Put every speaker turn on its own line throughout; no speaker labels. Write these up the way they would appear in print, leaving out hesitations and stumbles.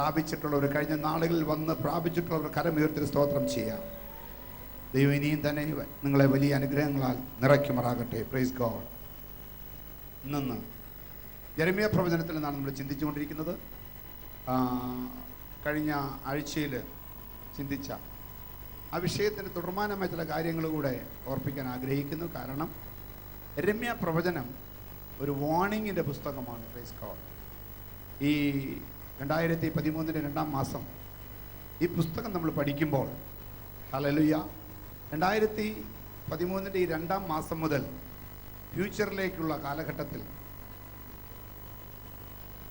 പ്രാപിച്ചിട്ടുള്ളവർ, കഴിഞ്ഞ നാളുകളിൽ വന്ന് പ്രാപിച്ചിട്ടുള്ളവർ കരമുയർത്തി സ്തോത്രം ചെയ്യാം. ദൈവം ഇനിയും തന്നെ നിങ്ങളെ വലിയ അനുഗ്രഹങ്ങളാൽ നിറയ്ക്കുമാറാകട്ടെ. Praise God. ഇന്ന് യെരമ്യാ പ്രവചനത്തിൽ നിന്നാണ് നമ്മൾ ചിന്തിച്ചുകൊണ്ടിരിക്കുന്നത്. കഴിഞ്ഞ ആഴ്ചയിൽ ചിന്തിച്ച ആ വിഷയത്തിൻ്റെ തുടർമാനമായ ചില കാര്യങ്ങൾ കൂടെ ഓർപ്പിക്കാൻ ആഗ്രഹിക്കുന്നു. കാരണം യെരമ്യാ പ്രവചനം ഒരു വാർണിങ്ങിൻ്റെ പുസ്തകമാണ്. Praise God. ഈ 2013 2-ാം മാസം ഈ പുസ്തകം നമ്മൾ പഠിക്കുമ്പോൾ, ഹല്ലേലൂയ, 2013 ഈ 2-ാം മാസം മുതൽ ഫ്യൂച്ചറിലേക്കുള്ള കാലഘട്ടത്തിൽ,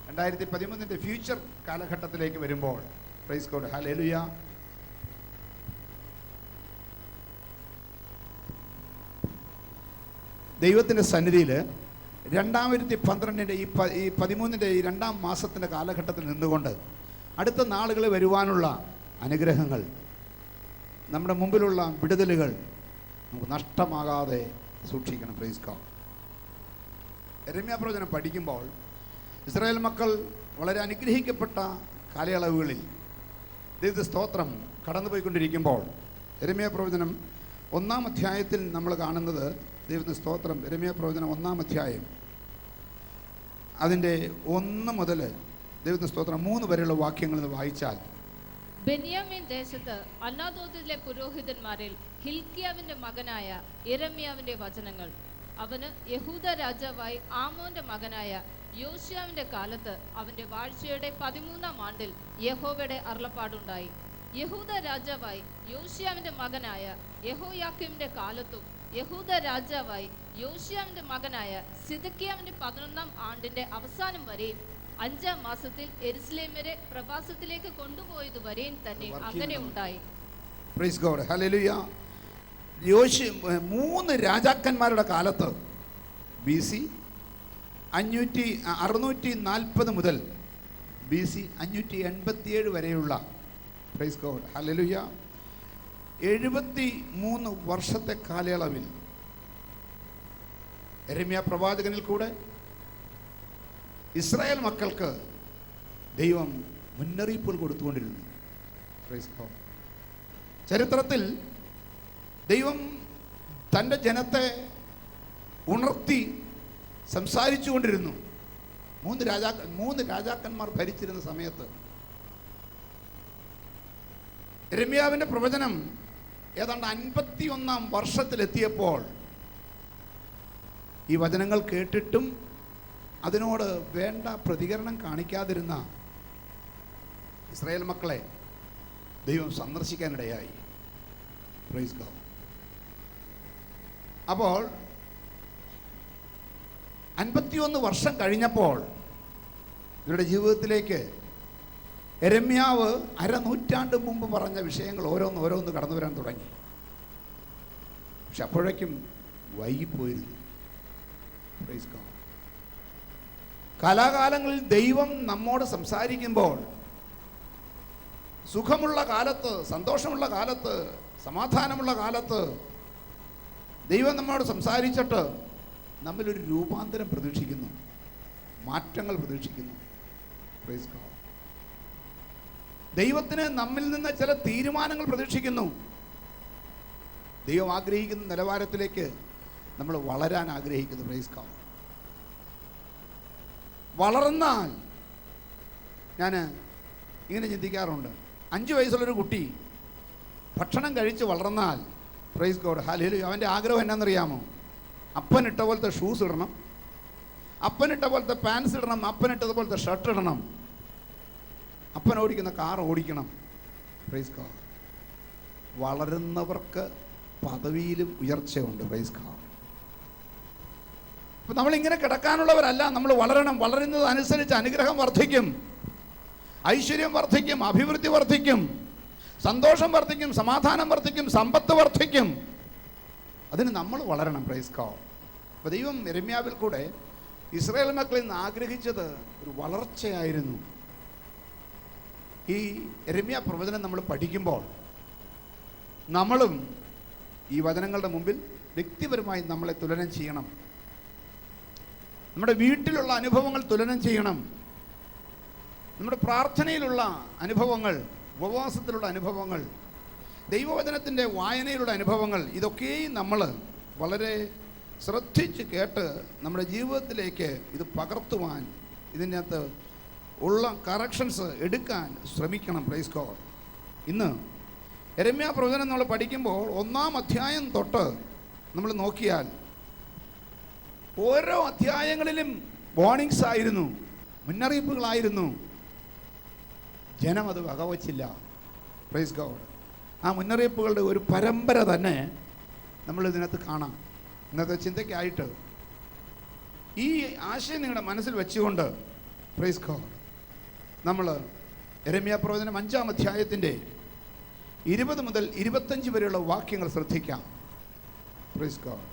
2013 ഫ്യൂച്ചർ കാലഘട്ടത്തിലേക്ക് വരുമ്പോൾ, പ്രൈസ് ഗോഡ്, ഹല്ലേലൂയ, ദൈവത്തിൻ്റെ സന്നിധിയിൽ 2012 ഈ 13 ഈ 2-ാം മാസത്തിൻ്റെ കാലഘട്ടത്തിൽ നിന്നുകൊണ്ട് അടുത്ത നാളുകൾ വരുവാനുള്ള അനുഗ്രഹങ്ങൾ, നമ്മുടെ മുമ്പിലുള്ള വിടുതലുകൾ നമുക്ക് നഷ്ടമാകാതെ സൂക്ഷിക്കണം. Praise God. യെരമ്യാ പ്രവചനം പഠിക്കുമ്പോൾ ഇസ്രായേൽ മക്കൾ വളരെ അനുഗ്രഹിക്കപ്പെട്ട കാലയളവുകളിൽ ദൈവ സ്തോത്രം കടന്നുപോയിക്കൊണ്ടിരിക്കുമ്പോൾ, യെരമ്യാ പ്രവചനം 1-ാം അധ്യായത്തിൽ നമ്മൾ കാണുന്നത്, ദൈവത്തിന് സ്തോത്രം, യെരമ്യാ പ്രവചനം 1-ാം അധ്യായം അതിൻ്റെ 1 മുതൽ ദൈവത്തിന് സ്തോത്രം 3 വരെയുള്ള വാക്യങ്ങൾ വായിച്ചാൽ,
ബെന്യാമീൻ ദേശത്ത് അനാഥോത്തിലെ പുരോഹിതന്മാരിൽ ഹിൽക്കിയാവിന്റെ മകനായ യെരമ്യാവിന്റെ വചനങ്ങൾ. അവന് യഹൂദ രാജാവായി ആമോന്റെ മകനായ യോശിയാവിന്റെ കാലത്ത് അവന്റെ വാഴ്ചയുടെ 13-ാം ആണ്ടിൽ യഹോവയുടെ അരുളപ്പാടുണ്ടായി. യഹൂദ രാജാവായി യോശിയാവിന്റെ മകനായ യെഹോയാക്കീമിന്റെ കാലത്തും യഹൂദ രാജാവായി യോശിയാവിന്റെ മകനായ സിദക്കിയാവിന്റെ 11-ാം ആണ്ടിന്റെ അവസാനം വരെയും 5-ാം മാസത്തിൽ യെരുശലേമിനെ പ്രവാസത്തിലേക്ക് കൊണ്ടുപോയത് വരെയും തന്നെ അങ്ങനെ ഉണ്ടായി.
Price God, hallelujah. 3 രാജാക്കന്മാരുടെ കാലത്ത് BC 640 മുതൽ BC 587 വരെയുള്ള, പ്രൈസ് ഗോഡ്, ഹല്ലേലൂയ, 73 വർഷത്തെ കാലയളവിൽ യെരമ്യാ പ്രവാചകനിൽ കൂടെ ഇസ്രായേൽ മക്കൾക്ക് ദൈവം മുന്നറിയിപ്പുകൾ കൊടുത്തുകൊണ്ടിരുന്നു. Praise God. ചരിത്രത്തിൽ ദൈവം തൻ്റെ ജനത്തെ ഉണർത്തി സംസാരിച്ചു കൊണ്ടിരുന്നു. 3 രാജാക്കന്മാർ ഭരിച്ചിരുന്ന സമയത്ത് യെരമ്യാവിൻ്റെ പ്രവചനം ഏതാണ്ട് 51-ാം വർഷത്തിലെത്തിയപ്പോൾ ഈ വചനങ്ങൾ കേട്ടിട്ടും അതിനോട് വേണ്ട പ്രതികരണം കാണിക്കാതിരുന്ന ഇസ്രായേൽ മക്കളെ ദൈവം സന്ദർശിക്കാനിടയായി. Price God. അപ്പോൾ 51 വർഷം കഴിഞ്ഞപ്പോൾ ഇവരുടെ ജീവിതത്തിലേക്ക് യെരമ്യാവ് 1/2 നൂറ്റാണ്ട് മുമ്പ് പറഞ്ഞ വിഷയങ്ങൾ ഓരോന്ന് കടന്നു വരാൻ തുടങ്ങി. പക്ഷെ അപ്പോഴേക്കും വൈകിപ്പോയിരുന്നു. Praise God. കാലാകാലങ്ങളിൽ ദൈവം നമ്മോട് സംസാരിക്കുമ്പോൾ, സുഖമുള്ള കാലത്ത്, സന്തോഷമുള്ള കാലത്ത്, സമാധാനമുള്ള കാലത്ത് ദൈവം നമ്മോട് സംസാരിച്ചിട്ട് നമ്മിലൊരു രൂപാന്തരം പ്രതീക്ഷിക്കുന്നു, മാറ്റങ്ങൾ പ്രതീക്ഷിക്കുന്നു. Praise God. ദൈവത്തിന് നമ്മിൽ നിന്ന് ചില തീരുമാനങ്ങൾ പ്രതീക്ഷിക്കുന്നു. ദൈവം ആഗ്രഹിക്കുന്ന നിലവാരത്തിലേക്ക് നമ്മൾ വളരാൻ ആഗ്രഹിക്കുന്നു. Praise God. വളർന്നാൽ, ഞാൻ ഇങ്ങനെ ചിന്തിക്കാറുണ്ട്, 5 വയസ്സുള്ളൊരു കുട്ടി ഭക്ഷണം കഴിച്ച് വളർന്നാൽ, പ്രൈസ് ഗോഡ്, ഹല്ലേലൂയ, അവൻ്റെ ആഗ്രഹം എന്നാണെന്നറിയാമോ? അപ്പനിട്ട പോലത്തെ ഷൂസ് ഇടണം, അപ്പനിട്ട പോലത്തെ പാൻസ് ഇടണം, അപ്പനിട്ടതുപോലത്തെ ഷർട്ട് ഇടണം, അപ്പൻ ഓടിക്കുന്ന കാർ ഓടിക്കണം. Praise God. വളരുന്നവർക്ക് പദവിയിലും ഉയർച്ചയുണ്ട്. Praise God. അപ്പം നമ്മളിങ്ങനെ കിടക്കാനുള്ളവരല്ല, നമ്മൾ വളരണം. വളരുന്നതനുസരിച്ച് അനുഗ്രഹം വർദ്ധിക്കും, ഐശ്വര്യം വർദ്ധിക്കും, അഭിവൃദ്ധി വർദ്ധിക്കും, സന്തോഷം വർദ്ധിക്കും, സമാധാനം വർദ്ധിക്കും, സമ്പത്ത് വർദ്ധിക്കും. അതിന് നമ്മൾ വളരണം. Price God. അപ്പോൾ ദൈവം യെരമ്യാവിൽ കൂടെ ഇസ്രായേൽ മക്കളിൽ നിന്ന് ആഗ്രഹിച്ചത് ഒരു വളർച്ചയായിരുന്നു. ഈ യെരമ്യാ പ്രവചനം നമ്മൾ പഠിക്കുമ്പോൾ നമ്മളും ഈ വചനങ്ങളുടെ മുമ്പിൽ വ്യക്തിപരമായി നമ്മളെ തുലനം ചെയ്യണം. നമ്മുടെ വീട്ടിലുള്ള അനുഭവങ്ങൾ തുലനം ചെയ്യണം. നമ്മുടെ പ്രാർത്ഥനയിലുള്ള അനുഭവങ്ങൾ, ഉപവാസത്തിലുള്ള അനുഭവങ്ങൾ, ദൈവവചനത്തിൻ്റെ വായനയിലുള്ള അനുഭവങ്ങൾ, ഇതൊക്കെയും നമ്മൾ വളരെ ശ്രദ്ധിച്ച് കേട്ട് നമ്മുടെ ജീവിതത്തിലേക്ക് ഇത് പകർത്തുവാൻ, ഇതിനകത്ത് ഉള്ള കറക്ഷൻസ് എടുക്കാൻ ശ്രമിക്കണം. Praise God. ഇന്ന് യെരമ്യാ പ്രവചനം നമ്മൾ പഠിക്കുമ്പോൾ 1-ാം അധ്യായം തൊട്ട് നമ്മൾ നോക്കിയാൽ ഓരോ അധ്യായങ്ങളിലും വാർണിങ്സ് ആയിരുന്നു, മുന്നറിയിപ്പുകളായിരുന്നു. ജനം അത് വകവച്ചില്ല. Praise God. ആ മുന്നറിയിപ്പുകളുടെ ഒരു പരമ്പര തന്നെ നമ്മൾ ഇതിനകത്ത് കാണാം. ഇന്നത്തെ ചിന്തയ്ക്കായിട്ട് ഈ ആശയം നിങ്ങളുടെ മനസ്സിൽ വെച്ചുകൊണ്ട് പ്രൈസ് ഗോഡ് നമ്മൾ യെരമ്യാ പ്രവചനം 5-ാം അധ്യായത്തിൻ്റെ 20 മുതൽ 25 വരെയുള്ള വാക്യങ്ങൾ ശ്രദ്ധിക്കാം. Praise God.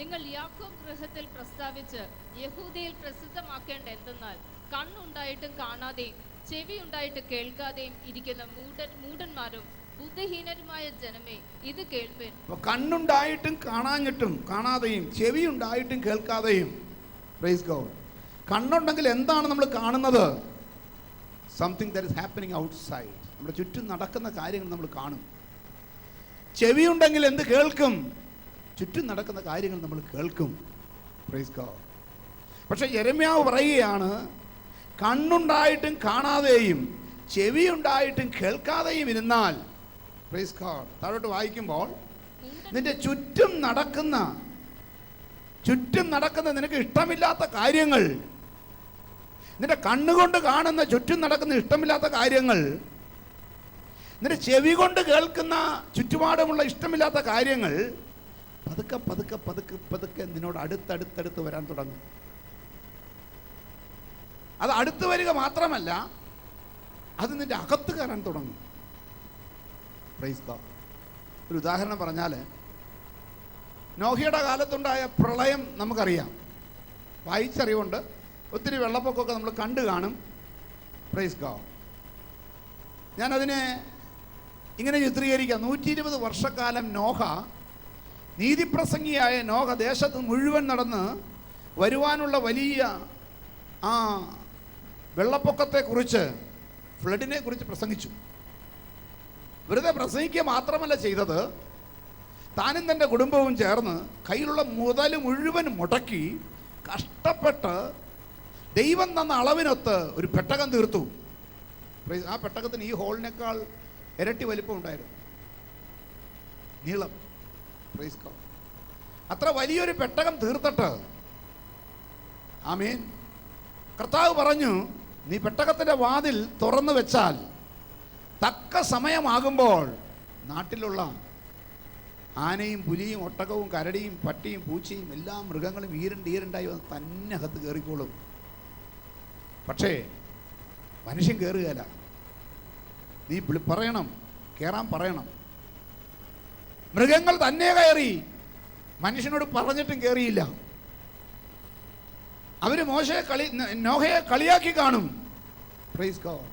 നിങ്ങൾ യാക്കോബ് ഗൃഹത്തിൽ പ്രസ്താവിച്ച് യഹൂദയിൽ പ്രസിദ്ധമാക്കേണ്ട എന്തെന്നാൽ, കണ്ണുണ്ടായിട്ടും കാണാതെയും ചെവി ഉണ്ടായിട്ട് കേൾക്കാതെയും ഇരിക്കുന്ന മൂഢന്മാരും ബുദ്ധിഹീനരുമായ ജനമേ, ഇത് കേൾപ്പേൻ.
കണ്ണുണ്ടായിട്ടും കാണാതെയും ചെവി ഉണ്ടായിട്ടും കേൾക്കാതെയും. Praise God. കണ്ണുണ്ടെങ്കിൽ എന്താണ് നമ്മൾ കാണുന്നത്? Something that is happening outside. നമ്മുടെ ചുറ്റും നടക്കുന്ന കാര്യങ്ങൾ നമ്മൾ കാണും. ചെവി ഉണ്ടെങ്കിൽ എന്ത് കേൾക്കും? ചുറ്റും നടക്കുന്ന കാര്യങ്ങൾ നമ്മൾ കേൾക്കും. Praise God. പക്ഷെ യെരമ്യാവ് പറയുകയാണ്, കണ്ണുണ്ടായിട്ടും കാണാതെയും ചെവി ഉണ്ടായിട്ടും കേൾക്കാതെയും ഇരുന്നാൽ, പ്രൈസ് ഗോഡ്, താഴോട്ട് വായിക്കുമ്പോൾ, നിന്റെ ചുറ്റും നടക്കുന്ന നിനക്ക് ഇഷ്ടമില്ലാത്ത കാര്യങ്ങൾ, നിന്റെ കണ്ണുകൊണ്ട് കാണുന്ന ചുറ്റും നടക്കുന്ന ഇഷ്ടമില്ലാത്ത കാര്യങ്ങൾ, നിന്റെ ചെവി കൊണ്ട് കേൾക്കുന്ന ചുറ്റുപാടുമുള്ള ഇഷ്ടമില്ലാത്ത കാര്യങ്ങൾ പതുക്കെ പതുക്കെ പതുക്കെ പതുക്കെ നിന്നോട് അടുത്തടുത്തടുത്ത് വരാൻ തുടങ്ങും. അത് അടുത്ത് വരിക മാത്രമല്ല, അത് നിന്റെ അകത്ത് കയറാൻ തുടങ്ങും. Praise God. ഒരു ഉദാഹരണം പറഞ്ഞാൽ, നോഹയുടെ കാലത്തുണ്ടായ പ്രളയം നമുക്കറിയാം, വായിച്ചറിവുണ്ട്. ഒത്തിരി വെള്ളപ്പൊക്കമൊക്കെ നമ്മൾ കണ്ടു കാണും. Praise God. ഞാനതിനെ ഇങ്ങനെ ചിത്രീകരിക്കാം. 120 വർഷക്കാലം നീതിപ്രസംഗിയായ നോഹ ദേശത്ത് മുഴുവൻ നടന്ന് വരുവാനുള്ള വലിയ ആ വെള്ളപ്പൊക്കത്തെക്കുറിച്ച്, ഫ്ലഡിനെ കുറിച്ച് പ്രസംഗിച്ചു. വെറുതെ പ്രസംഗിക്കുക മാത്രമല്ല ചെയ്തത്, താനും തൻ്റെ കുടുംബവും ചേർന്ന് കയ്യിലുള്ള മുതൽ മുഴുവൻ മുടക്കി കഷ്ടപ്പെട്ട് ദൈവം തന്ന അളവിനൊത്ത് ഒരു പെട്ടകം തീർത്തു. ആ പെട്ടകത്തിന് ഈ ഹോളിനേക്കാൾ ഇരട്ടി വലിപ്പം ഉണ്ടായിരുന്നു, നീളം. Praise God. അത്ര വലിയൊരു പെട്ടകം തീർത്തിട്ട്, ആമേൻ, കർത്താവ് പറഞ്ഞു, നീ പെട്ടകത്തിൻ്റെ വാതിൽ തുറന്നു വെച്ചാൽ തക്ക സമയമാകുമ്പോൾ നാട്ടിലുള്ള ആനയും പുലിയും ഒട്ടകവും കരടിയും പട്ടിയും പൂച്ചയും എല്ലാ മൃഗങ്ങളും ഈരണ്ടായി വന്ന് തന്നെ അകത്ത് കയറിക്കോളും. പക്ഷേ മനുഷ്യൻ കയറുകയില്ല. നീ പറയണം, കയറാൻ പറയണം. മൃഗങ്ങൾ തന്നെ കയറി, മനുഷ്യനോട് പറഞ്ഞിട്ടും കയറിയില്ല. അവർ നോഹയെ കളിയാക്കി കാണും. Praise God.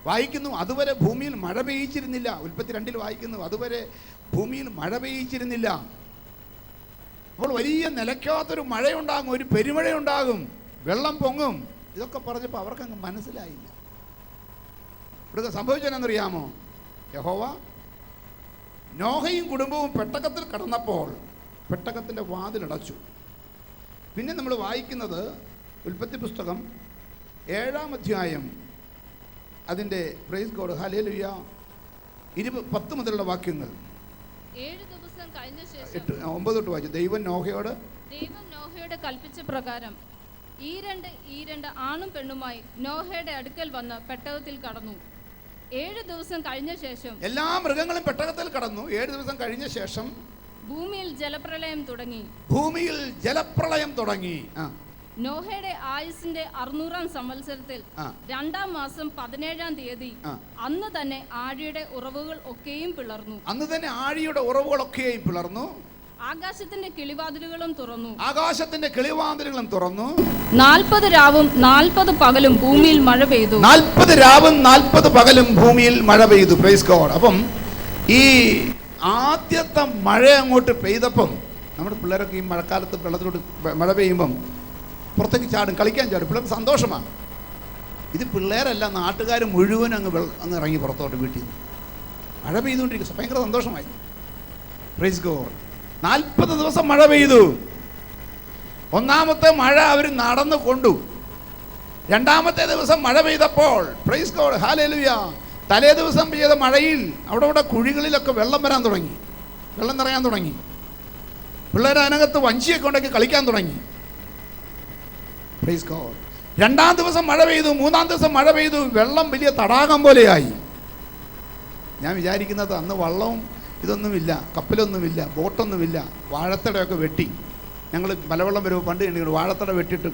വായിക്കുന്നു, അതുവരെ ഭൂമിയിൽ മഴ പെയ്യിച്ചിരുന്നില്ല. ഉൽപ്പത്തി 2 വായിക്കുന്നു, അതുവരെ ഭൂമിയിൽ മഴ പെയ്യിച്ചിരുന്നില്ല. അപ്പോൾ വലിയ നിലയ്ക്കാത്തൊരു മഴയുണ്ടാകും, ഒരു പെരുമഴയുണ്ടാകും, വെള്ളം പൊങ്ങും. ഇതൊക്കെ പറഞ്ഞപ്പോൾ അവർക്കങ്ങ് മനസ്സിലായില്ല. ഇവിടെ സംഭവിച്ചതെന്നറിയാമോ? യഹോവ നോഹയും കുടുംബവും പെട്ടകത്തിൽ കടന്നപ്പോൾ പെട്ടകത്തിൻ്റെ വാതിലടച്ചു. പിന്നെ നമ്മൾ വായിക്കുന്നത് ഉൽപ്പത്തി പുസ്തകം 7-ാം അധ്യായം, അതിൻ്റെ പ്രൈസ് ഗോഡ്, ഹല്ലേലൂയ, 10 മുതലുള്ള വാക്യങ്ങൾ.
7 ദിവസം കഴിഞ്ഞ ശേഷം
9 തൊട്ട് വായിച്ചു. ദൈവം നോഹയോട്
കൽപ്പിച്ച പ്രകാരം ഈ രണ്ട് ആണും പെണ്ണുമായി നോഹയുടെ അടുക്കൽ വന്ന് പെട്ടകത്തിൽ കടന്നു. 7 ദിവസം കഴിഞ്ഞ ശേഷം
എല്ലാ മൃഗങ്ങളും പെട്ടകത്തിൽ കടന്നു. 7 ദിവസം കഴിഞ്ഞ ശേഷം
ഭൂമിയിൽ ജലപ്രളയം തുടങ്ങി. നോഹയുടെ ആയുസിന്റെ 600-ാം സംവത്സരത്തിൽ 2-ാം മാസം 17-ാം തീയതി അന്ന് തന്നെ ആഴിയുടെ ഉറവുകൾ ഒക്കെയും പിളർന്നു. ആകാശത്തിന്റെ കിളിവാതിലുകളും തുറന്നു. 40 രാവും 40 പകലും ഭൂമിയിൽ മഴ പെയ്തു.
40 രാവും 40 പകലും ഭൂമിയിൽ മഴ പെയ്തു. Price God. അപ്പം ഈ ആദ്യത്തെ മഴ അങ്ങോട്ട് പെയ്തപ്പം നമ്മുടെ പിള്ളേരൊക്കെ ഈ മഴക്കാലത്ത് വെള്ളത്തിലോട്ട് മഴ പെയ്യുമ്പം പുറത്തേക്ക് ചാടും, കളിക്കാൻ ചാടും. പിള്ളേർക്ക് സന്തോഷമാണ്. ഇത് പിള്ളേരല്ല, നാട്ടുകാർ മുഴുവൻ അങ്ങ് ഇറങ്ങി പുറത്തോട്ട് വീട്ടിൽ നിന്ന്. മഴ പെയ്തുകൊണ്ടിരിക്കും, ഭയങ്കര സന്തോഷമായി. Praise God. 40 ദിവസം മഴ പെയ്തു. ഒന്നാമത്തെ മഴ അവർ നടന്നു കൊണ്ടു. രണ്ടാമത്തെ ദിവസം മഴ പെയ്തപ്പോൾ പ്രൈസ് ഗോഡ് ഹല്ലേലൂയ, തലേ ദിവസം പെയ്ത മഴയിൽ അവിടെ കുഴികളിലൊക്കെ വെള്ളം വരാൻ തുടങ്ങി, വെള്ളം നിറയാൻ തുടങ്ങി. പിള്ളേർ അതിനകത്ത് വഞ്ചിയൊക്കെ ഉണ്ടാക്കി കളിക്കാൻ തുടങ്ങി. Praise God. രണ്ടാം ദിവസം മഴ പെയ്തു, മൂന്നാം ദിവസം മഴ പെയ്തു, വെള്ളം വലിയ തടാകം പോലെയായി. ഞാൻ വിചാരിക്കുന്നത് അന്ന് വള്ളവും ഇതൊന്നുമില്ല, കപ്പലൊന്നുമില്ല, ബോട്ടൊന്നുമില്ല, വാഴത്തടയൊക്കെ വെട്ടി. ഞങ്ങൾ മലവെള്ളം വരുമ്പോൾ പണ്ട് കണ്ടിട്ടുണ്ട്, വാഴത്തട വെട്ടിയിട്ട്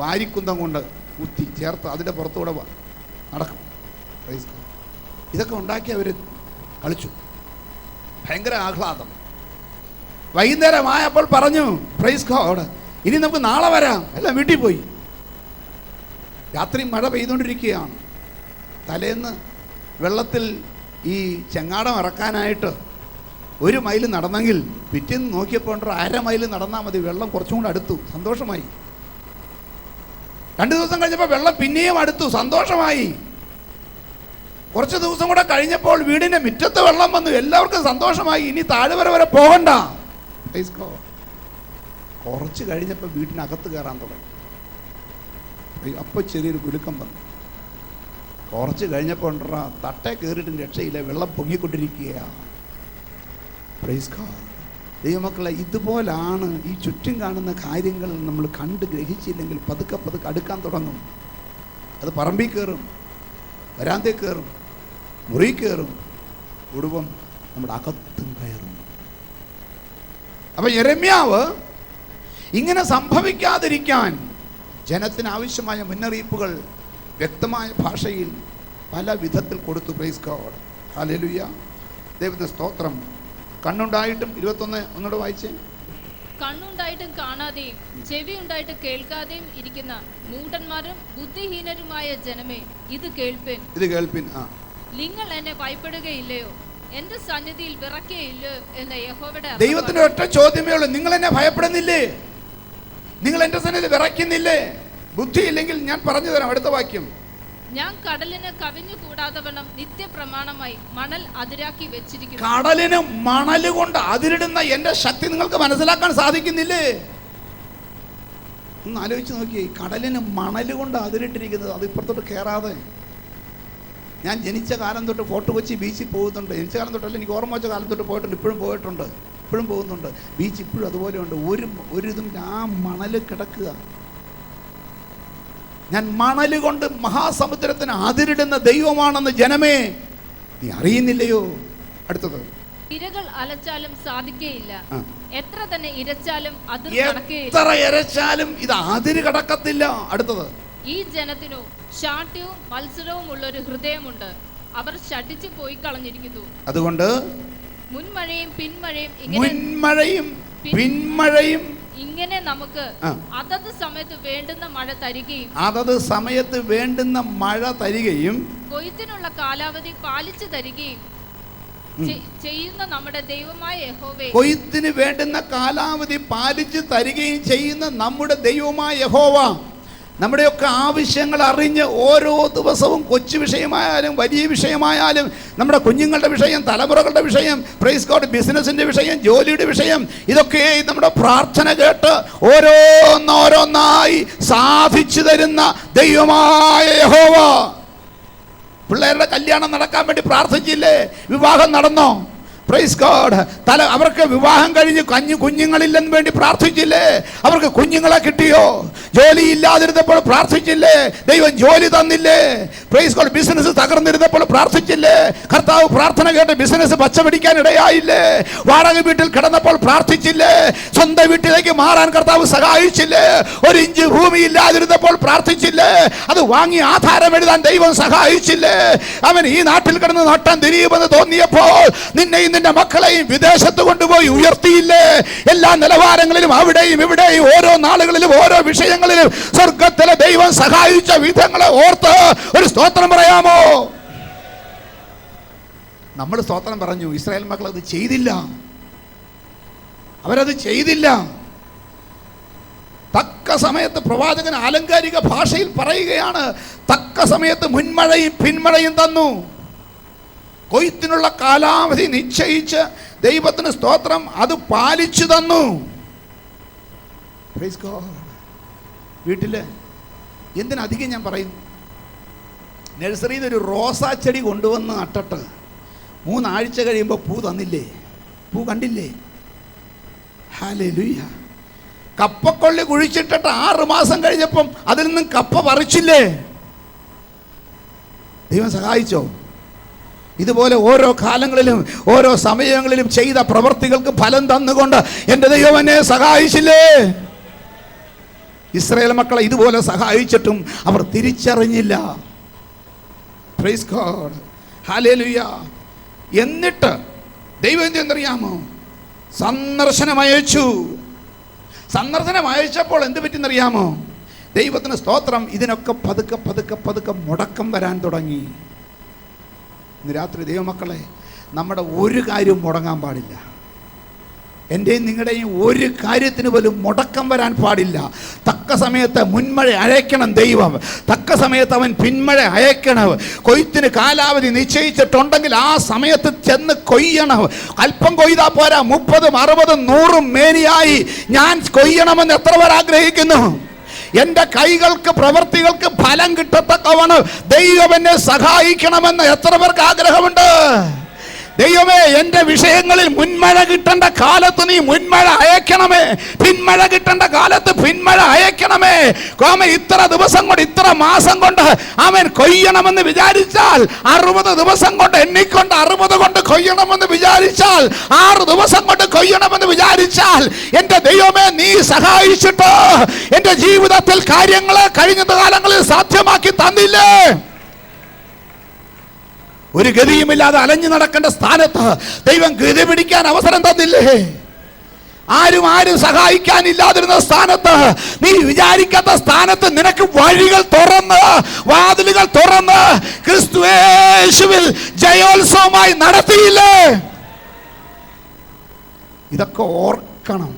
വാരിക്കുന്തം കൊണ്ട് കുത്തി ചേർത്ത് അതിൻ്റെ പുറത്തുകൂടെ നടക്കും. Praise God. ഇതൊക്കെ ഉണ്ടാക്കി അവർ കളിച്ചു, ഭയങ്കര ആഹ്ലാദം. വൈകുന്നേരമായപ്പോൾ പറഞ്ഞു പ്രൈസ് ഗോഡ്, ഇനി നമുക്ക് നാളെ വരാം. എല്ലാം വീട്ടിൽ പോയി. രാത്രി മഴ പെയ്തുകൊണ്ടിരിക്കുകയാണ്. തലേന്ന് വെള്ളത്തിൽ ഈ ചെങ്ങാടം ഇറക്കാനായിട്ട് 1 മൈൽ നടന്നെങ്കിൽ പിറ്റേന്ന് നോക്കിയപ്പോൾ 1/2 മൈൽ നടന്നാൽ മതി, വെള്ളം കുറച്ചും കൂടെ അടുത്തു. സന്തോഷമായി. 2 ദിവസം കഴിഞ്ഞപ്പോൾ വെള്ളം പിന്നെയും അടുത്തു, സന്തോഷമായി. കുറച്ച് ദിവസം കൂടെ കഴിഞ്ഞപ്പോൾ വീടിൻ്റെ മുറ്റത്ത് വെള്ളം വന്നു, എല്ലാവർക്കും സന്തോഷമായി. ഇനി താഴ്വര വരെ പോകണ്ട. കുറച്ച് കഴിഞ്ഞപ്പോൾ വീട്ടിനകത്ത് കയറാൻ തുടങ്ങി. അപ്പോൾ ചെറിയൊരു കുലുക്കം വന്നു. കുറച്ച് കഴിഞ്ഞപ്പോൾ തട്ടേ കയറിയിട്ടും രക്ഷയില്ല, വെള്ളം പൊങ്ങിക്കൊണ്ടിരിക്കുകയാണ്. Praise God. ദൈവമക്കളെ, ഇതുപോലാണ് ഈ ചുറ്റും കാണുന്ന കാര്യങ്ങൾ നമ്മൾ കണ്ട് ഗ്രഹിച്ചില്ലെങ്കിൽ പതുക്കെ പതുക്കെ അടുക്കാൻ തുടങ്ങും. അത് പറമ്പിൽ കയറും, വരാന്തയിൽ കയറും, മുറി കയറും, കുടുംബം നമ്മുടെ അകത്തും കയറും. അപ്പം യെരമ്യാവ് ഇങ്ങനെ സംഭവിക്കാതിരിക്കാൻ ജനത്തിന് ആവശ്യമായ മുന്നറിയിപ്പുകൾ വ്യക്തമായ ഭാഷയിൽ പല വിധത്തിൽ കൊടുത്തു. Price God hallelujah. ദൈവത്തിന് സ്തോത്രം. കണ്ണുണ്ടായിട്ടും 21 ഒന്നുകൂടെ വായിച്ചേ.
കണ്ണുണ്ടായിട്ടും കാണാതെയും ചെവി ഉണ്ടായിട്ട് കേൾക്കാതെയും ഇരിക്കുന്ന മൂഢന്മാരും ബുദ്ധിഹീനരുമായ ജനമേ, ഇത് കേൾപ്പിൻ. നിങ്ങൾ എന്നെ ഭയപ്പെടുകയില്ലയോ? എന്റെ സന്നിധിയിൽ വിറയ്ക്കുകയില്ലയോ എന്ന് യഹോവയുടെ
ദൈവത്തിന്റെ ഒറ്റ ചോദ്യമേ ഉള്ളൂ. നിങ്ങൾ എന്നെ ഭയപ്പെടുന്നില്ലേ? നിങ്ങൾ എന്റെ സന്നിധിയിൽ വിറയ്ക്കുന്നില്ലേ? ബുദ്ധിയില്ലെങ്കിൽ ഞാൻ പറഞ്ഞു തരാം. അടുത്ത വാക്യം.
ഞാൻ കടലിന് കവിഞ്ഞു കൂടാതവണ്ണം നിത്യപ്രമാണമായി മണൽ അതിരാക്കി വെച്ചിരിക്കുന്നു.
കടലിന് മണൽ കൊണ്ട് അതിരിടുന്ന എന്റെ ശക്തി നിങ്ങൾക്ക് മനസ്സിലാക്കാൻ സാധിക്കുന്നില്ലേ? ഒന്ന് ആലോചിച്ച് നോക്കിയേ. കടലിന് മണൽ കൊണ്ട് അതിരിട്ടിരിക്കുന്നത്, അത് ഇപ്പുറത്തോട്ട് കയറാതെ. ഞാൻ ജനിച്ച കാലം തൊട്ട് ഫോർട്ട് കൊച്ചി ബീച്ചിൽ പോകുന്നുണ്ട്. ജനിച്ച കാലം തൊട്ടല്ല, എനിക്ക് ഓർമ്മ വെച്ച കാലം തൊട്ട് പോയിട്ടുണ്ട്. ഇപ്പോഴും പോയിട്ടുണ്ട്, ഇപ്പോഴും പോകുന്നുണ്ട്. ബീച്ച് ഇപ്പോഴും അതുപോലെ ഉണ്ട്. ഒരു ഇതും ആ മണൽ കിടക്കുക. ഞാൻ മണൽ കൊണ്ട് മഹാസമുദ്രത്തിന് അതിരിടുന്ന ദൈവമാണെന്ന് ജനമേ, നീ അറിയുന്നില്ലയോ? അടുത്തത്.
ഇരകൾ അലച്ചാലും സാധിക്കുകയില്ല, എത്ര തന്നെ ഇരച്ചാലും അത്
എത്ര ഇരച്ചാലും ഇത് അതിര് കടക്കത്തില്ല. അടുത്തത്.
ഈ ജനത്തിനു ശാഠ്യവും മത്സരവും ഉള്ളൊരു ഹൃദയമുണ്ട്, അവർ ശഠിച്ചു പോയി കളഞ്ഞിരിക്കുന്നു.
അതുകൊണ്ട്
മുൻമഴയും
പിന്മഴയും
ഇങ്ങനെ നമുക്ക് അതത് സമയത്ത് വേണ്ടുന്ന മഴ തരികയും
കൊയ്ത്തിനുള്ള
കാലാവധി പാലിച്ചു തരികയും ചെയ്യുന്ന നമ്മുടെ ദൈവമായ യഹോവേ,
കൊയ്ത്തിന് വേണ്ടുന്ന കാലാവധി പാലിച്ചു തരികയും ചെയ്യുന്ന നമ്മുടെ ദൈവമായ യഹോവ നമ്മുടെയൊക്കെ ആവശ്യങ്ങൾ അറിഞ്ഞ് ഓരോ ദിവസവും കൊച്ചു വിഷയമായാലും വലിയ വിഷയമായാലും, നമ്മുടെ കുഞ്ഞുങ്ങളുടെ വിഷയം, തലമുറകളുടെ വിഷയം, പ്രൈസ് ഗോഡ്, ബിസിനസിൻ്റെ വിഷയം, ജോലിയുടെ വിഷയം, ഇതൊക്കെ നമ്മുടെ പ്രാർത്ഥന കേട്ട് ഓരോന്നോരോന്നായി സാധിച്ചു തരുന്ന ദൈവമായ യഹോവ. പിള്ളേരുടെ കല്യാണം നടക്കാൻ വേണ്ടി പ്രാർത്ഥിച്ചില്ലേ? വിവാഹം നടന്നോ? Praise God. അവർക്ക് വിവാഹം കഴിഞ്ഞ് കുഞ്ഞുങ്ങളില്ലെന്ന് വേണ്ടി പ്രാർത്ഥിച്ചില്ലേ? അവർക്ക് കുഞ്ഞുങ്ങളെ കിട്ടിയോ? ജോലി ഇല്ലാതിരുന്നപ്പോൾ പ്രാർത്ഥിച്ചില്ലേ? ദൈവം ജോലി തന്നില്ലേ? Praise God. ബിസിനസ് തകർന്നിരുന്നപ്പോൾ പ്രാർത്ഥിച്ചില്ലേ? കർത്താവ് പ്രാർത്ഥന കേട്ട് ബിസിനസ് പച്ചപിടിക്കാൻ ഇടയായില്ലേ? വാടക വീട്ടിൽ കിടന്നപ്പോൾ പ്രാർത്ഥിച്ചില്ലേ? സ്വന്തം വീട്ടിലേക്ക് മാറാൻ കർത്താവ് സഹായിച്ചില്ലേ? 1 ഇഞ്ച് ഭൂമി ഇല്ലാതിരുന്നപ്പോൾ പ്രാർത്ഥിച്ചില്ലേ? അത് വാങ്ങി ആധാരം എഴുതാൻ ദൈവം സഹായിച്ചില്ലേ? അവൻ ഈ നാട്ടിൽ കിടന്ന് നട്ടം തിരിയുമെന്ന് തോന്നിയപ്പോൾ നിന്നെയും നിന്റെ മക്കളെയും വിദേശത്ത് കൊണ്ടുപോയി ഉയർത്തിയില്ലേ? എല്ലാ നിലവാരങ്ങളിലും അവിടെയും ഇവിടെയും ഓരോ നാളുകളിലും ഓരോ വിഷയങ്ങളിലും സ്വർഗത്തിലെ ദൈവം സഹായിച്ച വിധങ്ങളെ ഓർത്ത് ഒരു സ്തോത്രം പറയാമോ? നമ്മൾ സ്തോത്രം പറഞ്ഞു. ഇസ്രായേൽ മക്കൾ അത് ചെയ്തില്ല, അവരത് ചെയ്തില്ല. തക്ക സമയത്ത് പ്രവാചകൻ ആലങ്കാരിക ഭാഷയിൽ പറയുകയാണ്, തക്ക സമയത്ത് മുൻമഴയും പിന്മഴയും തന്നു. കൊയ്ത്തിനുള്ള കാലാവധി നിശ്ചയിച്ച് ദൈവത്തിന് സ്തോത്രം, അത് പാലിച്ചു തന്നു. വീട്ടില് എന്തിനധികം ഞാൻ പറയുന്നു, നഴ്സറിയിൽ നിന്ന് ഒരു റോസാ ചെടി കൊണ്ടുവന്ന് നട്ടിട്ട് 3 ആഴ്ച കഴിയുമ്പോൾ പൂ തന്നില്ലേ? പൂ കണ്ടില്ലേ? ഹല്ലേലൂയ. കപ്പക്കൊള്ളി കുഴിച്ചിട്ടിട്ട് 6 മാസം കഴിഞ്ഞപ്പം അതിൽ നിന്നും കപ്പ പറിച്ചില്ലേ? ദൈവം സഹായിച്ചോ? ഇതുപോലെ ഓരോ കാലങ്ങളിലും ഓരോ സമയങ്ങളിലും ചെയ്ത പ്രവൃത്തികൾക്ക് ഫലം തന്നുകൊണ്ട് എൻ്റെ ദൈവം എന്നെ സഹായിച്ചില്ലേ? ഇസ്രായേൽ മക്കളെ ഇതുപോലെ സഹായിച്ചിട്ടും അവർ തിരിച്ചറിഞ്ഞില്ല. Praise God, hallelujah. എന്നിട്ട് ദൈവം എന്തെന്നറിയാമോ? സന്ദർശനം അയച്ചു. സന്ദർശനം അയച്ചപ്പോൾ എന്ത് പറ്റിയെന്നറിയാമോ? ദൈവത്തിന് സ്തോത്രം, ഇതിനൊക്കെ പതുക്കെ പതുക്കെ പതുക്കെ മുടക്കം വരാൻ തുടങ്ങി. ഇന്ന് രാത്രി ദൈവമക്കളെ, നമ്മുടെ ഒരു കാര്യവും മുടങ്ങാൻ പാടില്ല. എൻ്റെയും നിങ്ങളുടെയും ഒരു കാര്യത്തിന് പോലും മുടക്കം വരാൻ പാടില്ല. തക്ക സമയത്ത് മുൻമഴ അയക്കണം ദൈവം, തക്ക സമയത്ത് അവൻ പിന്മഴ അയക്കണം. കൊയ്ത്തിന് കാലാവധി നിശ്ചയിച്ചിട്ടുണ്ടെങ്കിൽ ആ സമയത്ത് ചെന്ന് കൊയ്യണം. അല്പം കൊയ്താ പോരാ, 30, 60, 100 മേനിയായി ഞാൻ കൊയ്യണമെന്ന് എത്ര പേർ ആഗ്രഹിക്കുന്നു? എൻ്റെ കൈകൾക്ക് പ്രവൃത്തികൾക്ക് ഫലം കിട്ടത്തക്കവണ്ണം ദൈവം എന്നെ സഹായിക്കണമെന്ന് എത്ര പേർക്ക് ആഗ്രഹമുണ്ട്? ദൈവമേ, എൻ്റെ വിഷയങ്ങളിൽ മുൻമഴ കിട്ടേണ്ട കാലത്ത് നീ മുൻമഴ അയക്കണമേ, പിന്മഴ കിട്ടേണ്ട കാലത്ത് പിന്മഴ അയക്കണമേ. ഇത്ര ദിവസം കൊണ്ട്, ഇത്ര മാസം കൊണ്ട് അവൻ കൊയ്യണമെന്ന് വിചാരിച്ചാൽ 60 ദിവസം കൊണ്ട് എണ്ണിക്കൊണ്ട് 60 കൊണ്ട് കൊയ്യണമെന്ന് വിചാരിച്ചാൽ, 6 ദിവസം കൊണ്ട് കൊയ്യണമെന്ന് വിചാരിച്ചാൽ, എൻ്റെ ദൈവമേ നീ സഹായിച്ചിട്ട് എൻ്റെ ജീവിതത്തിൽ കാര്യങ്ങൾ കഴിഞ്ഞ കാലങ്ങളിൽ സാധ്യമാക്കി തന്നില്ലേ? ഒരു ഗതിയുമില്ലാതെ അലഞ്ഞു നടക്കേണ്ട സ്ഥാനത്ത് ദൈവം ഗതി പിടിക്കാൻ അവസരം തന്നില്ലേ? ആരും സഹായിക്കാനില്ലാതിരുന്ന സ്ഥാനത്ത്, നീ വിചാരിക്കാത്ത സ്ഥാനത്ത് നിനക്ക് വഴികൾ തുറന്ന്, വാതിലുകൾ തുറന്ന് ക്രിസ്തുയേശുവിൽ ജയോത്സവമായി നടത്തിയില്ലേ? ഇതൊക്കെ ഓർക്കണം.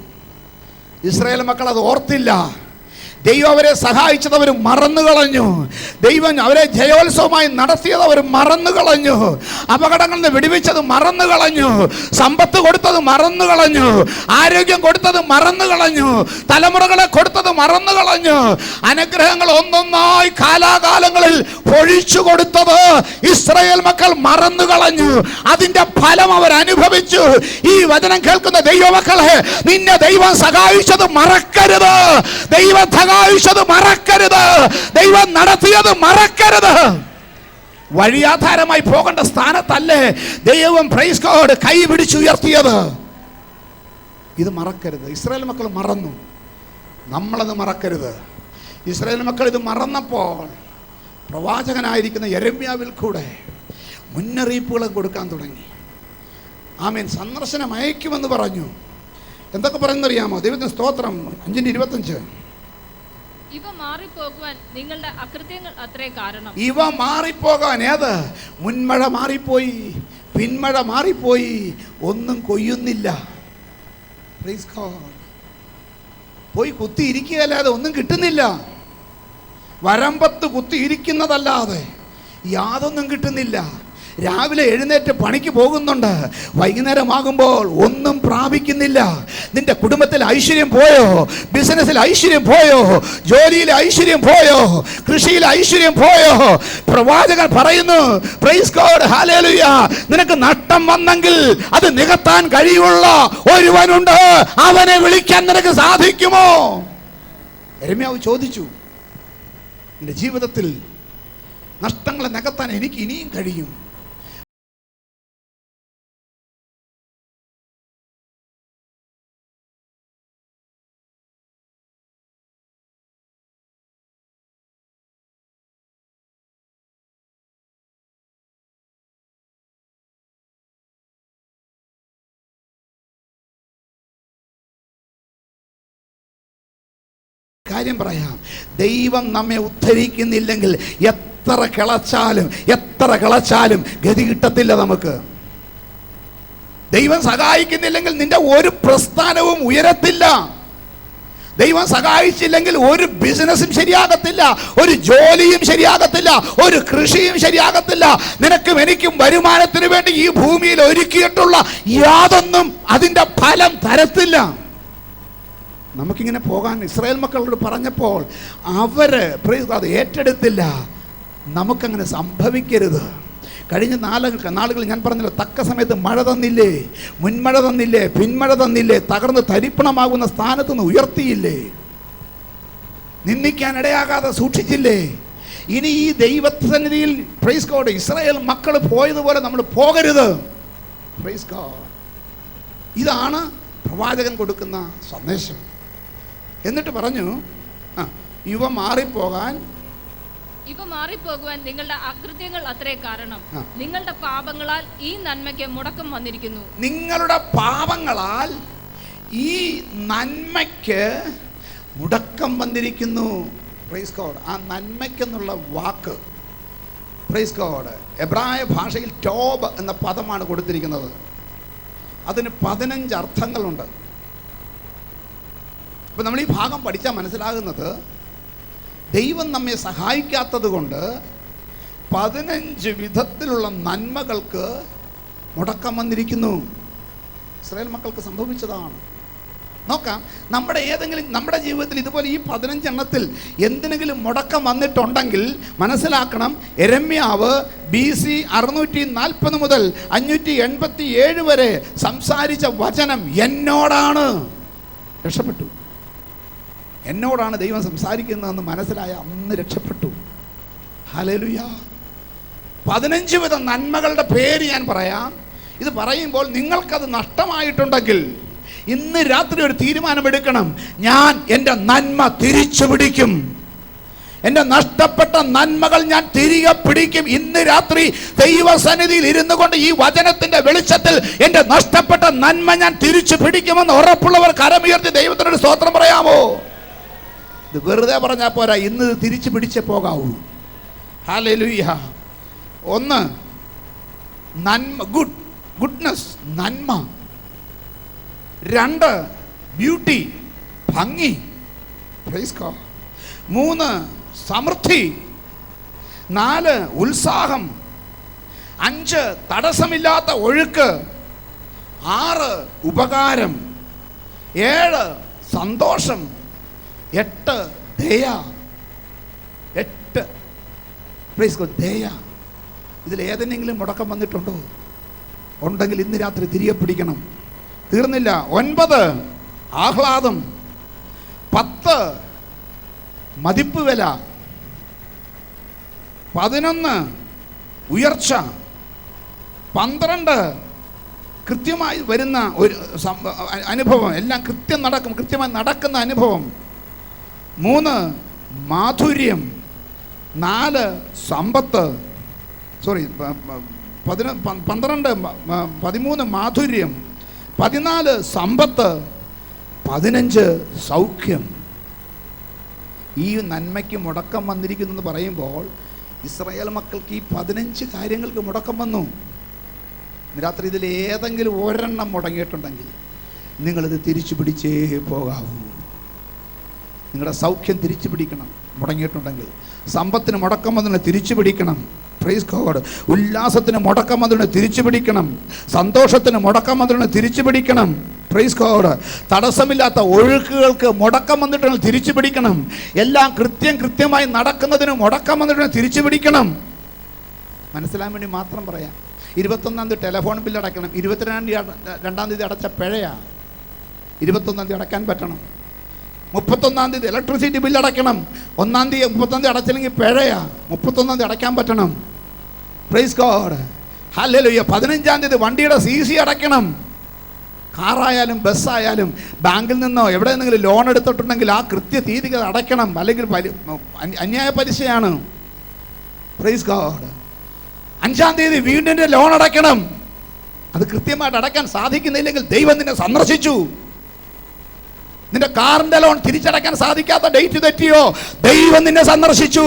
ഇസ്രായേൽ മക്കൾ അത് ഓർത്തില്ല. ദൈവം അവരെ സഹായിച്ചത് അവർ മറന്നുകളഞ്ഞു. ദൈവം അവരെ ജയോത്സവമായി നടത്തിയത് അവർ മറന്നുകളഞ്ഞു. അപകടങ്ങളിൽ നിന്ന് വിടുവിച്ചത് മറന്നുകളഞ്ഞു. സമ്പത്ത് കൊടുത്തത് മറന്നുകളഞ്ഞു. ആരോഗ്യം കൊടുത്തത് മറന്നുകളഞ്ഞു. തലമുറകളെ കൊടുത്തത് മറന്നുകളഞ്ഞു. അനുഗ്രഹങ്ങൾ ഒന്നൊന്നായി കാലാകാലങ്ങളിൽ പൊഴിച്ചു കൊടുത്തത് ഇസ്രായേൽ മക്കൾ മറന്നുകളഞ്ഞു. അതിന്റെ ഫലം അവർ അനുഭവിച്ചു. ഈ വചനം കേൾക്കുന്ന ദൈവമക്കളെ, നിന്നെ ദൈവം സഹായിച്ചത് മറക്കരുത്. ദൈവം സഹായിച്ചത് മറക്കരുത്. ദൈവം നടത്തിയത് മറക്കരുത്. വഴിയാധാരമായി പോകേണ്ട സ്ഥാനത്തല്ലേ ദൈവം പ്രൈസ് ഗോഡ് കൈ പിടിച്ചുയർത്തിയത്. ഇത് മറക്കരുത്. ഇസ്രായേൽ മക്കൾ മറന്നു, നമ്മളത് മറക്കരുത്. ഇസ്രായേൽ മക്കൾ ഇത് മറന്നപ്പോൾ പ്രവാചകനായിരിക്കുന്ന യെരമ്യാവിൽ കൂടെ മുന്നറിയിപ്പുകളും കൊടുക്കാൻ തുടങ്ങി. ആമേൻ. സന്ദർശനം അയക്കുമെന്ന് പറഞ്ഞു. എന്തൊക്കെ പറയുന്നറിയാമോ? ദൈവത്തിന് സ്തോത്രം. 5:25.
ഇവ മാറിപ്പോകുവാൻ നിങ്ങളുടെ അകൃത്യങ്ങൾ അത്രേ കാരണം.
ഇവ മാറിപ്പോകാൻ ഏത്? മുൻമഴ മാറിപ്പോയി, പിന്മഴ മാറിപ്പോയി, ഒന്നും കൊയ്യുന്നില്ല. പോയി കുത്തിയിരിക്കുകയല്ലാതെ ഒന്നും കിട്ടുന്നില്ല. വരമ്പത്ത് കുത്തിയിരിക്കുന്നതല്ലാതെ യാതൊന്നും കിട്ടുന്നില്ല. രാവിലെ എഴുന്നേറ്റ് പണിക്ക് പോകുന്നുണ്ട്, വൈകുന്നേരമാകുമ്പോൾ ഒന്നും പ്രാപിക്കുന്നില്ല. നിന്റെ കുടുംബത്തിൽ ഐശ്വര്യം പോയോ? ബിസിനസ്സിൽ ഐശ്വര്യം പോയോ? ജോലിയിൽ ഐശ്വര്യം പോയോ? കൃഷിയിൽ ഐശ്വര്യം പോയോ? പ്രവാചകൻ പറയുന്നു, പ്രൈസ് ഗോഡ്, ഹല്ലേലൂയ, നിനക്ക് നഷ്ടം വന്നെങ്കിൽ അത് നികത്താൻ കഴിയുള്ള ഒരുവനുണ്ട്. അവനെ വിളിക്കാൻ നിനക്ക് സാധിക്കുമോ? യെരമ്യാവ് ചോദിച്ചു, എൻ്റെ ജീവിതത്തിൽ നഷ്ടങ്ങളെ നികത്താൻ എനിക്ക് ഇനിയും കഴിയും. കാര്യം പറയാം, ദൈവം നമ്മെ ഉദ്ധരിക്കുന്നില്ലെങ്കിൽ എത്ര കിളച്ചാലും ഗതി കിട്ടത്തില്ല നമുക്ക്. ദൈവം സഹായിക്കുന്നില്ലെങ്കിൽ നിന്റെ ഒരു പ്രസ്ഥാനവും ഉയരത്തില്ല. ദൈവം സഹായിച്ചില്ലെങ്കിൽ ഒരു ബിസിനസ്സും ശരിയാകത്തില്ല, ഒരു ജോലിയും ശരിയാകത്തില്ല, ഒരു കൃഷിയും ശരിയാകത്തില്ല. നിനക്കും എനിക്കും വരുമാനത്തിന് വേണ്ടി ഈ ഭൂമിയിൽ ഒരുക്കിയിട്ടുള്ള യാതൊന്നും അതിൻ്റെ ഫലം തരത്തില്ല. നമുക്കിങ്ങനെ പോകാൻ ഇസ്രായേൽ മക്കളോട് പറഞ്ഞപ്പോൾ അവര് അത് ഏറ്റെടുത്തില്ല. നമുക്കങ്ങനെ സംഭവിക്കരുത്. കഴിഞ്ഞ നാളുകൾ ഞാൻ പറഞ്ഞല്ലോ, തക്ക സമയത്ത് മഴ തന്നില്ലേ, മുൻമഴ തന്നില്ലേ, പിന്മഴ തന്നില്ലേ, തകർന്ന് തരിപ്പണമാകുന്ന സ്ഥാനത്ത് നിന്ന് ഉയർത്തിയില്ലേ, നിന്ദിക്കാൻ ഇടയാകാതെ സൂക്ഷിച്ചില്ലേ. ഇനി ഈ ദൈവസന്നിധിയിൽ പ്രൈസ് ഗോഡ് ഇസ്രായേൽ മക്കൾ പോയതുപോലെ നമ്മൾ പോകരുത്. Praise God. ഇതാണ് പ്രവാചകൻ കൊടുക്കുന്ന സന്ദേശം. എന്നിട്ട് പറഞ്ഞു, ഇവ മാറിപ്പോകുവാൻ
നിങ്ങളുടെ അകൃത്യങ്ങൾ അത്രേ കാരണം. നിങ്ങളുടെ പാപങ്ങളാൽ ഈ നന്മയ്ക്ക് മുടക്കം വന്നിരിക്കുന്നു.
നിങ്ങളുടെ പാപങ്ങളാൽ ഈ നന്മയ്ക്ക് മുടക്കം വന്നിരിക്കുന്നു. Praise God. ആ നന്മയ്ക്കെന്നുള്ള വാക്ക് പ്രൈസ് ഗോഡ് എബ്രായ ഭാഷയിൽ ടോബ് എന്ന പദമാണ് കൊടുത്തിരിക്കുന്നത്. അതിന് 15 അർത്ഥങ്ങളുണ്ട്. അപ്പോൾ നമ്മൾ ഈ ഭാഗം പഠിച്ചാൽ മനസ്സിലാകുന്നത്, ദൈവം നമ്മെ സഹായിക്കാത്തത് കൊണ്ട് 15 വിധത്തിലുള്ള നന്മകൾക്ക് മുടക്കം വന്നിരിക്കുന്നു. ഇസ്രായേൽ മക്കൾക്ക് സംഭവിച്ചതാണ്. നോക്കാം, നമ്മുടെ ജീവിതത്തിൽ ഇതുപോലെ ഈ 15 എണ്ണത്തിൽ എന്തിനെങ്കിലും മുടക്കം വന്നിട്ടുണ്ടെങ്കിൽ മനസ്സിലാക്കണം, യെരമ്യാവ് BC 640 മുതൽ 587 വരെ സംസാരിച്ച വചനം എന്നോടാണ്. രക്ഷപ്പെട്ടു. എന്നോടാണ് ദൈവം സംസാരിക്കുന്നതെന്ന് മനസ്സിലായ അന്ന് രക്ഷപ്പെട്ടു. ഹല്ലേലൂയ. 15 വിധ നന്മകളുടെ പേര് ഞാൻ പറയാം. ഇത് പറയുമ്പോൾ നിങ്ങൾക്കത് നഷ്ടമായിട്ടുണ്ടെങ്കിൽ ഇന്ന് രാത്രി ഒരു തീരുമാനമെടുക്കണം. ഞാൻ എൻ്റെ നന്മ തിരിച്ചു പിടിക്കും. എൻ്റെ നഷ്ടപ്പെട്ട നന്മകൾ ഞാൻ തിരികെ പിടിക്കും. ഇന്ന് രാത്രി ദൈവസന്നിധിയിൽ ഇരുന്നു കൊണ്ട് ഈ വചനത്തിന്റെ വെളിച്ചത്തിൽ എൻ്റെ നഷ്ടപ്പെട്ട നന്മ ഞാൻ തിരിച്ചു പിടിക്കുമെന്ന് ഉറപ്പുള്ളവർ കരമുയർത്തി ദൈവത്തിനൊരു സ്തോത്രം പറയാമോ? ഇത് വെറുതെ പറഞ്ഞാൽ പോരാ, ഇന്ന് ഇത് തിരിച്ചു പിടിച്ചേ പോകാവൂ. ഹല്ലേലൂയ. 1 നന്മ, ഗുഡ്നസ്, നന്മ. 2 ബ്യൂട്ടി, ഭംഗി. Praise God. 3 സമൃദ്ധി. 4 ഉത്സാഹം. 5 തടസ്സമില്ലാത്ത ഒഴുക്ക്. 6 ഉപകാരം. 7 സന്തോഷം. 8 ദയ. 8 പ്രൈസ് ഗോഡ്, ദയ. ഇതിൽ ഏതെങ്കിലും മുടക്കം വന്നിട്ടുണ്ടോ? ഉണ്ടെങ്കിൽ ഇന്ന് രാത്രി തിരികെ പിടിക്കണം. തീർന്നില്ല. 9 ആഹ്ലാദം. 10 മതിപ്പ് വില. 11 ഉയർച്ച. 12 കൃത്യമായി വരുന്ന ഒരു അനുഭവം, എല്ലാം കൃത്യമായി നടക്കുന്ന അനുഭവം. 3 മാധുര്യം. 4 സമ്പത്ത്. 13 മാധുര്യം. 14 സമ്പത്ത്. 15 സൗഖ്യം. ഈ നന്മയ്ക്ക് മുടക്കം വന്നിരിക്കുന്നു എന്ന് പറയുമ്പോൾ ഇസ്രായേൽ മക്കൾക്ക് ഈ 15 കാര്യങ്ങൾക്ക് മുടക്കം വന്നു. രാത്രി ഇതിൽ ഏതെങ്കിലും ഒരെണ്ണം മുടങ്ങിയിട്ടുണ്ടെങ്കിൽ നിങ്ങളിത് തിരിച്ചു പിടിച്ചേ പോകാവൂ. നിങ്ങളുടെ സൗഖ്യം തിരിച്ചു പിടിക്കണം. മുടങ്ങിയിട്ടുണ്ടെങ്കിൽ സമ്പത്തിന് മുടക്കം വന്നതിനെ തിരിച്ചു പിടിക്കണം. Praise God. ഉല്ലാസത്തിന് മുടക്കം വന്നതിനെ തിരിച്ചു പിടിക്കണം. സന്തോഷത്തിന് മുടക്കം വന്നതിനെ തിരിച്ചു പിടിക്കണം. Praise God. തടസ്സമില്ലാത്ത ഒഴുക്കുകൾക്ക് മുടക്കം വന്നിട്ടുണ്ടെങ്കിൽ തിരിച്ചു പിടിക്കണം. എല്ലാം കൃത്യമായി നടക്കുന്നതിന് മുടക്കം വന്നിട്ടുണ്ടെങ്കിൽ തിരിച്ചു പിടിക്കണം. മനസ്സിലാൻ വേണ്ടി മാത്രം പറയാം. 21-ാം തീയതി ടെലിഫോൺ ബില്ല് അടയ്ക്കണം. 22-ാം തീയതി അടച്ച പിഴയാ. 21-ാം തീയതി അടയ്ക്കാൻ പറ്റണം. 31-ാം തീയതി ഇലക്ട്രിസിറ്റി ബില്ല് അടയ്ക്കണം. 1-ാം തീയതി 30-ാം തീയതി അടച്ചില്ലെങ്കിൽ പിഴയാ. 31-ാം തീയതി അടയ്ക്കാൻ പറ്റണം. Price God. ഹല്ലേലൂയ. 15-ാം തീയതി വണ്ടിയുടെ CC അടയ്ക്കണം. കാറായാലും ബസ്സായാലും ബാങ്കിൽ നിന്നോ എവിടെ നിന്നെങ്കിലും ലോൺ എടുത്തിട്ടുണ്ടെങ്കിൽ ആ കൃത്യ തീയതിക്ക് അടയ്ക്കണം. അല്ലെങ്കിൽ അന്യായ പലിശയാണ്. Praise God. 5-ാം തീയതി വീടിൻ്റെ ലോൺ അടയ്ക്കണം. അത് കൃത്യമായിട്ട് അടയ്ക്കാൻ സാധിക്കുന്നില്ലെങ്കിൽ ദൈവം നിന്നെ സന്ദർശിച്ചു. നിന്റെ കാറിന്റെ ലോൺ തിരിച്ചടയ്ക്കാൻ സാധിക്കാത്ത ഡേറ്റ് തെറ്റിയോ, ദൈവം നിന്നെ സന്ദർശിച്ചു.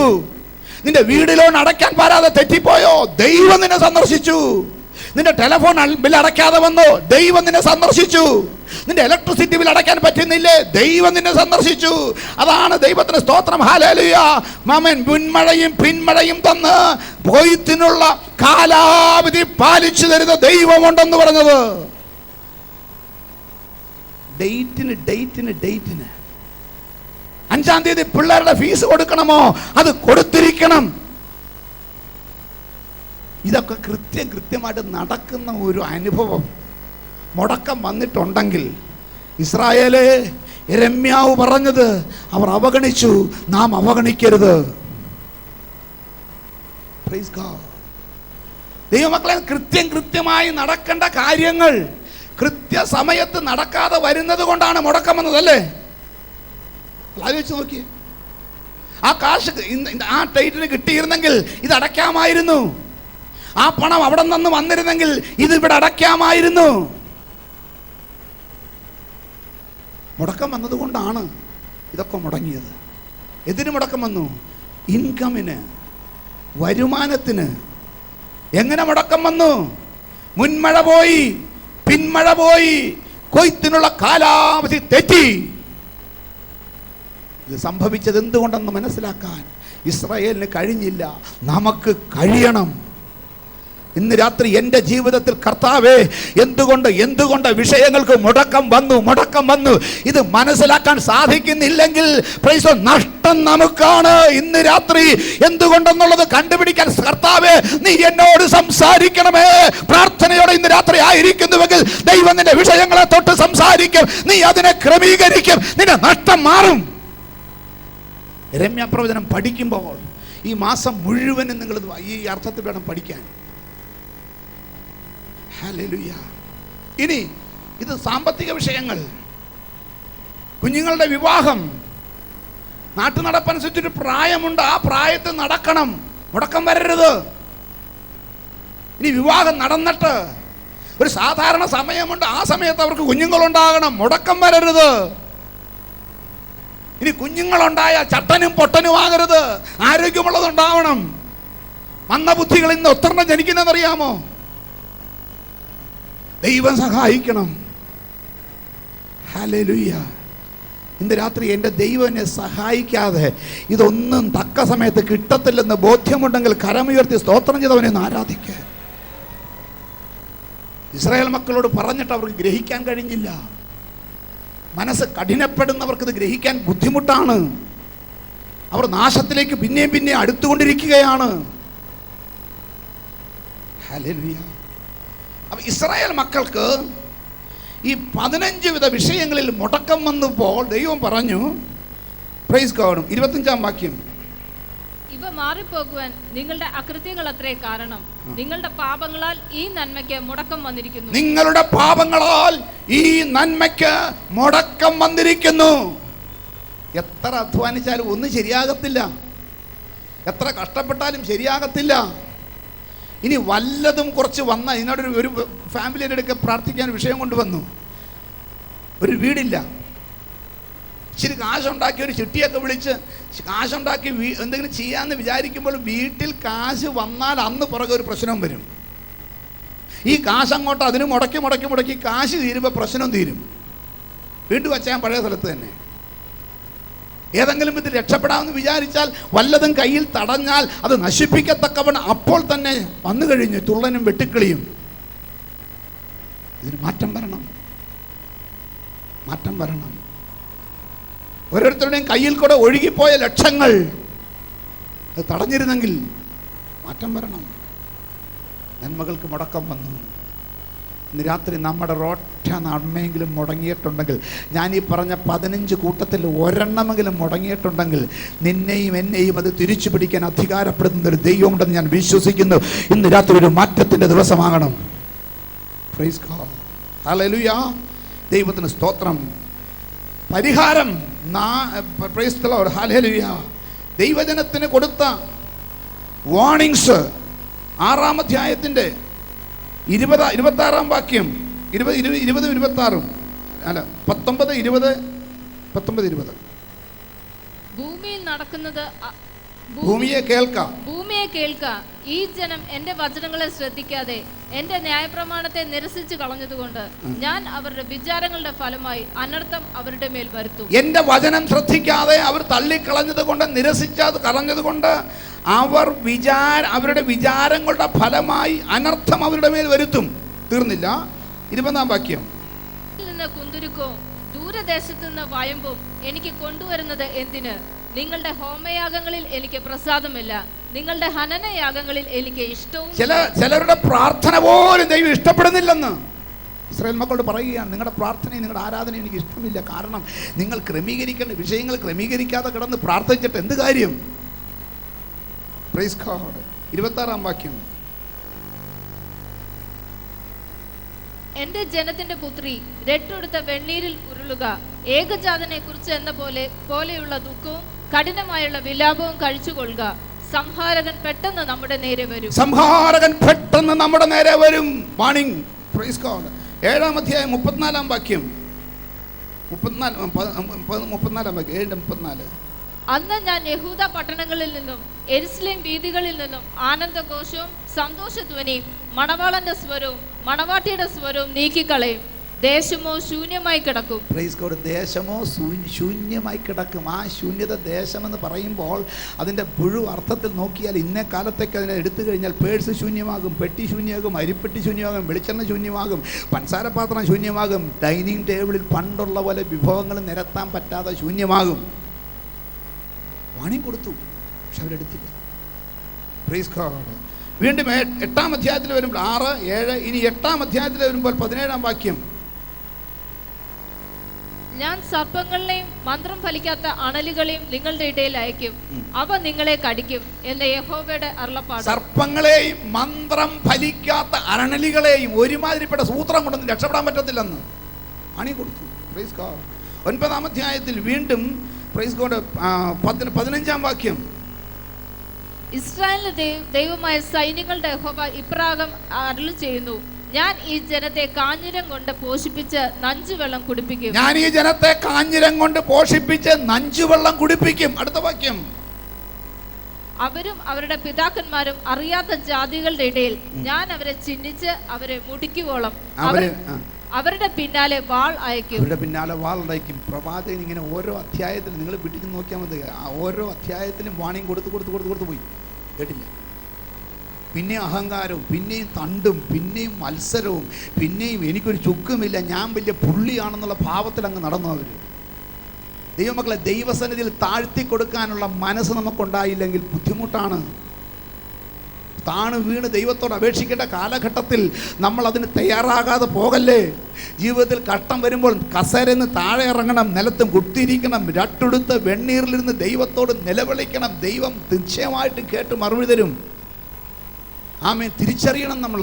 നിന്റെ വീട് ലോൺ അടയ്ക്കാൻ പാരാതെ തെറ്റിപ്പോയോ, ദൈവം നിന്നെ സന്ദർശിച്ചു. നിന്റെ ടെലിഫോൺ ബില്ല് അടയ്ക്കാതെ വന്നോ, ദൈവം നിന്നെ സന്ദർശിച്ചു. നിന്റെ ഇലക്ട്രിസിറ്റി ബിൽ അടയ്ക്കാൻ പറ്റുന്നില്ലേ? ദൈവം നിന്നെ സന്ദർശിച്ചു. അതാണ് ദൈവത്തിന് സ്തോത്രം. ഹല്ലേലൂയ. ആമേൻ. മുൻമഴയും പിന്മഴയും തന്ന് കൊയ്ത്തിനുള്ള കാലാവധി പാലിച്ചു തരുന്ന ദൈവമുണ്ടെന്ന് പറഞ്ഞത്. ഡേറ്റിന് 5-ാം തീയതി പിള്ളേരുടെ ഫീസ് കൊടുക്കണമോ? അത് കൊടുത്തിരിക്കണം. ഇതൊക്കെ കൃത്യമായിട്ട് നടക്കുന്ന ഒരു അനുഭവം മുടക്കം വന്നിട്ടുണ്ടെങ്കിൽ, ഇസ്രായേലേ, യിരെമ്യാവ് പറഞ്ഞത് അവർ അവഗണിച്ചു, നാം അവഗണിക്കരുത്. Praise God. ദൈവമക്കളെ, കൃത്യമായി നടക്കേണ്ട കാര്യങ്ങൾ കൃത്യസമയത്ത് നടക്കാതെ വരുന്നത് കൊണ്ടാണ് മുടക്കം വന്നതല്ലേ? ആലോചിച്ച് നോക്കിയേ. ആ കാശ് ആ ഡേറ്റിന് കിട്ടിയിരുന്നെങ്കിൽ ഇത് അടയ്ക്കാമായിരുന്നു. ആ പണം അവിടെ നിന്ന് വന്നിരുന്നെങ്കിൽ ഇത് ഇവിടെ അടയ്ക്കാമായിരുന്നു. മുടക്കം വന്നതുകൊണ്ടാണ് ഇതൊക്കെ മുടങ്ങിയത്. എന്തിനു മുടക്കം വന്നു? ഇൻകമിന്, വരുമാനത്തിന്. എങ്ങനെ മുടക്കം വന്നു? മുൻമഴ പോയി, പിന്മഴ പോയി, കൊയ്ത്തിനുള്ള കാലാവധി തെറ്റി. ഇത് സംഭവിച്ചത് എന്തുകൊണ്ടെന്ന് മനസ്സിലാക്കാൻ ഇസ്രായേലിന് കഴിഞ്ഞില്ല. നമുക്ക് കഴിയണം. ഇന്ന് രാത്രി എൻ്റെ ജീവിതത്തിൽ കർത്താവേ, എന്തുകൊണ്ട് വിഷയങ്ങൾക്ക് മുടക്കം വന്നു ഇത് മനസ്സിലാക്കാൻ സാധിക്കുന്നില്ലെങ്കിൽ പ്രൈസ് നഷ്ടം നമുക്കാണ്. ഇന്ന് രാത്രി എന്തുകൊണ്ടെന്നുള്ളത് കണ്ടുപിടിക്കാൻ കർത്താവേ, നീ എന്നോട് സംസാരിക്കണമേ. പ്രാർത്ഥനയോടെ ഇന്ന് രാത്രി ആയിരിക്കുന്നുവെങ്കിൽ ദൈവം നിന്റെ വിഷയങ്ങളെ തൊട്ട് സംസാരിക്കും. നീ അതിനെ ക്രമീകരിക്കും. നിന്റെ നഷ്ടം മാറും. യിരെമ്യാ പ്രവചനം പഠിക്കുമ്പോൾ ഈ മാസം മുഴുവനും നിങ്ങൾ ഈ അർത്ഥത്തിൽ വേണം പഠിക്കാൻ. ഹല്ലേലൂയ. ഇനി ഇത് സാമ്പത്തിക വിഷയങ്ങൾ, കുഞ്ഞുങ്ങളുടെ വിവാഹം, നാട്ടു നടപ്പനുസരിച്ചൊരു പ്രായമുണ്ട്. ആ പ്രായത്തിൽ നടക്കണം, മുടക്കം വരരുത്. ഇനി വിവാഹം നടന്നിട്ട് ഒരു സാധാരണ സമയമുണ്ട്, ആ സമയത്ത് അവർക്ക് കുഞ്ഞുങ്ങളുണ്ടാകണം, മുടക്കം വരരുത്. ഇനി കുഞ്ഞുങ്ങളുണ്ടായ ചട്ടനും പൊട്ടനും ആകരുത്, ആരോഗ്യമുള്ളതുണ്ടാവണം. മന്ദബുദ്ധികൾ ഇന്ന് ഒത്തെണ്ണം ജനിക്കുന്നതെന്നറിയാമോ? ദൈവം സഹായിക്കണം. ഹല്ലേലൂയ. ഇന്ന് രാത്രി എൻ്റെ ദൈവം എന്നെ സഹായിക്കാതെ ഇതൊന്നും തക്ക സമയത്ത് കിട്ടത്തില്ലെന്ന് ബോധ്യമുണ്ടെങ്കിൽ കരമുയർത്തി സ്തോത്രം ചെയ്തവനെ ഒന്ന് ആരാധിക്കുക. ഇസ്രായേൽ മക്കളോട് പറഞ്ഞിട്ട് അവർക്ക് ഗ്രഹിക്കാൻ കഴിഞ്ഞില്ല. മനസ്സ് കഠിനപ്പെടുന്നവർക്ക് ഇത് ഗ്രഹിക്കാൻ ബുദ്ധിമുട്ടാണ്. അവർ നാശത്തിലേക്ക് പിന്നെയും അടുത്തുകൊണ്ടിരിക്കുകയാണ്. ഹല്ലേലൂയ. അപ്പം ഇസ്രായേൽ മക്കൾക്ക് ഈ 15 വിധ വിഷയങ്ങളിൽ മുടക്കം വന്നപ്പോൾ ദൈവം പറഞ്ഞു, പ്രൈസ് ഗോഡ്, 25-ാം വാക്യം,
ഇവ മാറിപ്പോകുവാൻ നിങ്ങളുടെ അകൃത്യങ്ങൾ അത്രേ കാരണം. നിങ്ങളുടെ പാപങ്ങളാൽ ഈ നന്മയ്ക്ക് മുടക്കം വന്നിരിക്കുന്നു.
നിങ്ങളുടെ പാപങ്ങളാൽ ഈ നന്മയ്ക്ക് മുടക്കം വന്നിരിക്കുന്നു. എത്ര അധ്വാനിച്ചാലും ഒന്നും ശരിയാകത്തില്ല, എത്ര കഷ്ടപ്പെട്ടാലും ശരിയാകത്തില്ല. ഇനി വല്ലതും കുറച്ച് വന്ന ഇതിനോടൊരു ഫാമിലിയുടെ അടുക്ക പ്രാർത്ഥിക്കാൻ വിഷയം കൊണ്ടുവന്നു. ഒരു വീടില്ല, ഇച്ചിരി കാശുണ്ടാക്കി ഒരു ചിട്ടിയൊക്കെ വിളിച്ച് കാശുണ്ടാക്കി എന്തെങ്കിലും ചെയ്യാമെന്ന് വിചാരിക്കുമ്പോൾ വീട്ടിൽ കാശ് വന്നാൽ അന്ന് പുറകെ ഒരു പ്രശ്നം വരും. ഈ കാശ് അങ്ങോട്ട് അതിന് മുടക്കി കാശ് തീരുമ്പോൾ പ്രശ്നം തീരും. വീണ്ടും വച്ചാൽ പഴയ സ്ഥലത്ത് തന്നെ. ഏതെങ്കിലും വിധത്തിൽ രക്ഷപ്പെടാമെന്ന് വിചാരിച്ചാൽ വല്ലതും കയ്യിൽ തടഞ്ഞാൽ അത് നശിപ്പിക്കത്തക്കവണ്ണം അപ്പോൾ തന്നെ വന്നു കഴിഞ്ഞു തുള്ളനും വെട്ടിക്കിളിയും. ഇതിന് മാറ്റം വരണം. ഓരോരുത്തരുടെയും കയ്യിൽ കൂടെ ഒഴുകിപ്പോയ ലക്ഷങ്ങൾ അത് തടഞ്ഞിരുന്നെങ്കിൽ മാറ്റം വരണം. നന്മകൾക്ക് മുടക്കം വന്നു. ഇന്ന് രാത്രി നമ്മുടെ ഒരൊറ്റ നന്മയെങ്കിലും മുടങ്ങിയിട്ടുണ്ടെങ്കിൽ, ഞാൻ ഈ പറഞ്ഞ 15 കൂട്ടത്തിൽ ഒരെണ്ണമെങ്കിലും മുടങ്ങിയിട്ടുണ്ടെങ്കിൽ, നിന്നെയും എന്നെയും അത് തിരിച്ചു പിടിക്കാൻ അധികാരപ്പെടുന്ന ഒരു ദൈവമുണ്ടെന്ന് ഞാൻ വിശ്വസിക്കുന്നു. ഇന്ന് രാത്രി ഒരു മാറ്റത്തിൻ്റെ ദിവസമാകണം. Price God. ഹല്ലേലൂയ. ദൈവത്തിന് സ്തോത്രം. പരിഹാരം. Praise the Lord. ഹല്ലേലൂയ. ദൈവജനത്തിന് കൊടുത്ത വാർണിങ്സ് 6-ാം അധ്യായത്തിൻ്റെ 26-ാം വാക്യം, 20-26 അല്ല 19-20. ഭൂമിയിൽ നടക്കുന്നത് ഭൂമിയെ കേൾക്ക.
ഈ ജനം എന്റെ വചനങ്ങളെ ശ്രദ്ധിക്കാതെ എന്റെ ന്യായപ്രമാണത്തെ നിരസിച്ചു കളഞ്ഞതുകൊണ്ട് ഞാൻ അവരുടെ വിചാരങ്ങളുടെ ഫലമായി അനർത്ഥം അവരുടെ മേൽ വരുത്തും.
എന്റെ വചനം ശ്രദ്ധിക്കാതെ അവർ തള്ളിക്കളഞ്ഞത് കൊണ്ട്, നിരസിച്ചത് കളഞ്ഞത് കൊണ്ട് അവരുടെ വിചാരങ്ങളുടെ ഫലമായി അനർത്ഥം അവരുടെ മേൽ വരുത്തും. തീർന്നില്ല. 20-ാം വാക്യം.
കുന്തുരുക്കവും ദൂരദേശത്തു നിന്ന് വയമ്പും എനിക്ക് കൊണ്ടുവരുന്നത് എന്തിന്? നിങ്ങളുടെ ഹോമയാഗങ്ങളിൽ എനിക്ക് പ്രസാദമില്ല, നിങ്ങളുടെ ഹനനയാഗങ്ങളിൽ എനിക്ക് ഇഷ്ടവും.
ചിലരുടെ പ്രാർത്ഥന പോലും ദൈവം ഇഷ്ടപ്പെടുന്നില്ലെന്ന് ഇസ്രായേൽ മക്കളോട് പറയുകയാണ്. നിങ്ങളുടെ പ്രാർത്ഥനയും നിങ്ങളുടെ ആരാധനയും എനിക്ക് ഇഷ്ടമില്ല. കാരണം നിങ്ങൾ ക്രമീകരിക്കേണ്ട വിഷയങ്ങൾ ക്രമീകരിക്കാതെ കിടന്ന് പ്രാർത്ഥിച്ചിട്ട് എന്ത് കാര്യം? Praise God. 26-ാം വാക്യം.
എന്റെ ജനത്തിന്റെ പുത്രി രട്ടുടുത്ത വെണ്ണീരിൽ ഉരുളുക. ഏകജാതനെ കുറിച്ച് എന്ന പോലെയുള്ള ദുഃഖവും കഠിനമായുള്ള വിലാപവും കഴിച്ചുകൊള്ളുക. സംഹാരകൻ പെട്ടെന്ന് നമ്മുടെ നേരെ വരും. വാണിംഗ്. Praise God. 7-ാം അധ്യായം 34-ാം വാക്യം. 34-ാം വാക്യം. 7:34. അന്ന് ഞാൻ യഹൂദ പട്ടണങ്ങളിൽ നിന്നും യെരുശലേം വീഥികളിൽ നിന്നും ആനന്ദഘോഷവും സന്തോഷധ്വനിയും മണവാളന്റെ സ്വരവും മണവാട്ടിയുടെ സ്വരവും നീക്കിക്കളയും. ദേശമോ ശൂന്യമായി കിടക്കും.
Praise God. ദേശമോ ശൂന്യമായി കിടക്കും. ആ ശൂന്യത ദേശമെന്ന് പറയുമ്പോൾ അതിൻ്റെ മുഴു അർത്ഥത്തിൽ നോക്കിയാൽ ഇന്നേ കാലത്തേക്ക് അതിനെ എടുത്തു കഴിഞ്ഞാൽ പേഴ്സ് ശൂന്യമാകും, പെട്ടി ശൂന്യമാകും, അരിപ്പെട്ടി ശൂന്യമാകും, വെളിച്ചെണ്ണ ശൂന്യമാകും, പഞ്ചസാരപാത്രം ശൂന്യമാകും, ഡൈനിങ് ടേബിളിൽ പണ്ടുള്ള പോലെ വിഭവങ്ങൾ നിരത്താൻ പറ്റാതെ ശൂന്യമാകും. വാണിംഗ് കൊടുത്തു, പക്ഷെ അവരെടുത്തില്ല. Praise God. വീണ്ടും 8-ാം അധ്യായത്തിൽ വരുമ്പോൾ 6, 7, ഇനി 8-ാം അധ്യായത്തിൽ വരുമ്പോൾ 17-ാം വാക്യം.
ഞാൻ സർപ്പങ്ങളെയും മന്ത്രം ഫലിക്കാത്ത അണലികളെയും നിങ്ങളുടെ ഇടയിൽ അയക്കും, അവ നിങ്ങളെ കടിക്കും എന്ന് യഹോവയുടെ അരുളപ്പാട്.
സർപ്പങ്ങളെയും മന്ത്രം ഫലിക്കാത്ത അണലികളെയും ഒരുമാതിരിപ്പെട്ട സൂത്രം കൊണ്ടൊന്നും രക്ഷപ്പെടാൻ പറ്റത്തില്ലെന്ന് അണി കൊടുത്തു. Praise God. 9-ാം അധ്യായത്തിൽ വീണ്ടും പ്രൈസ് ഗോഡ് 15-ാം വാക്യം.
ഇസ്രായേലിന്റെ ദൈവമായ സൈന്യങ്ങളുടെ യഹോവ ഇപ്രകാരം അരുളി ചെയ്യുന്നു, ഞാൻ ഈ ജനത്തെ കാഞ്ഞിരം കൊണ്ട് പോഷിപ്പിച്ച് നഞ്ചുവെള്ളം കുടിപ്പിക്കും.
അടുത്ത വാക്യം.
അവരും അവരുടെ പിതാക്കന്മാരും അറിയാത്ത ജാതികളുടെ ഇടയിൽ ഞാൻ അവരെ ചിഹ്നിച്ച് അവരെ മുടിക്കുവോളം അവരുടെ പിന്നാലെ വാൾ അയക്കും.
പ്രവാചകൻ ഇങ്ങനെ ഓരോ അധ്യായത്തിലും നിങ്ങൾ വീട്ടിൽ നോക്കിയാൽ മതി. ഓരോ അധ്യായത്തിലും വാണിംഗ് കൊടുത്ത് പോയി. കേട്ടില്ല. പിന്നെ അഹങ്കാരവും, പിന്നെയും തണ്ടും, പിന്നെയും മത്സരവും, പിന്നെയും എനിക്കൊരു ചുക്കുമില്ല, ഞാൻ വലിയ പുള്ളിയാണെന്നുള്ള ഭാവത്തിൽ അങ്ങ് നടന്നു അവർ. ദൈവമക്കളെ, ദൈവസന്നിധിയിൽ താഴ്ത്തി കൊടുക്കാനുള്ള മനസ്സ് നമുക്കുണ്ടായില്ലെങ്കിൽ ബുദ്ധിമുട്ടാണ്. താണ് വീണ് ദൈവത്തോട് അപേക്ഷിക്കേണ്ട കാലഘട്ടത്തിൽ നമ്മൾ അതിന് തയ്യാറാകാതെ പോകല്ലേ. ജീവിതത്തിൽ കഷ്ടം വരുമ്പോൾ കസേരന്ന് താഴെ ഇറങ്ങണം, നിലത്തും കുത്തിയിരിക്കണം, രട്ടെടുത്ത് വെണ്ണീറിലിരുന്ന് ദൈവത്തോട് നിലവിളിക്കണം. ദൈവം നിശ്ചയമായിട്ട് കേട്ട് മറുപടി തരും. ആമേൻ. തിരിച്ചറിയണം നമ്മൾ.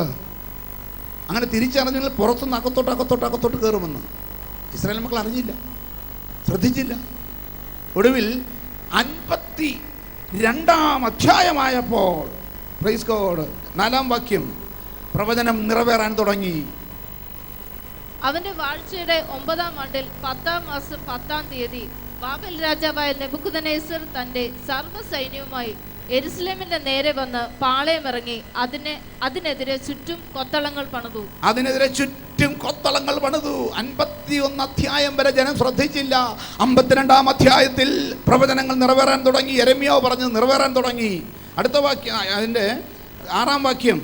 അങ്ങനെ തിരിച്ചറിഞ്ഞാൽ പുറത്തുനിന്ന് അകത്തോട്ട് കയറുമെന്ന് ഇസ്രായേൽ മക്കൾ അറിഞ്ഞില്ല, ശ്രദ്ധിച്ചില്ല. ഒടുവിൽ 52-ാം അധ്യായമായപ്പോൾ പ്രൈസ് ഗോഡ് 4-ാം വാക്യം, പ്രവചനം നിറവേറാൻ തുടങ്ങി.
അവന്റെ വാഴ്ചയുടെ 9-ാം ആണ്ടിൽ 10-ാം മാസം 10-ാം തീയതി ബാബേൽ രാജാവായ നെബൂഖദ്നേസർ തന്റെ സർവ്വസൈന്യവുമായി യെരുശലേമിന്റെ നേരെ വന്ന് പാളയമിറങ്ങി അതിനെതിരെ ചുറ്റും കൊത്തളങ്ങൾ പണിതു. 51
അധ്യായം വരെ ജനം ശ്രദ്ധിച്ചില്ല. 52-ാം അധ്യായത്തിൽ പ്രവചനങ്ങൾ നിറവേറാൻ തുടങ്ങി. യെരമ്യാവ് പറഞ്ഞത് നിറവേറാൻ തുടങ്ങി. അടുത്ത വാക്യം, അതിന്റെ 6-ാം വാക്യം.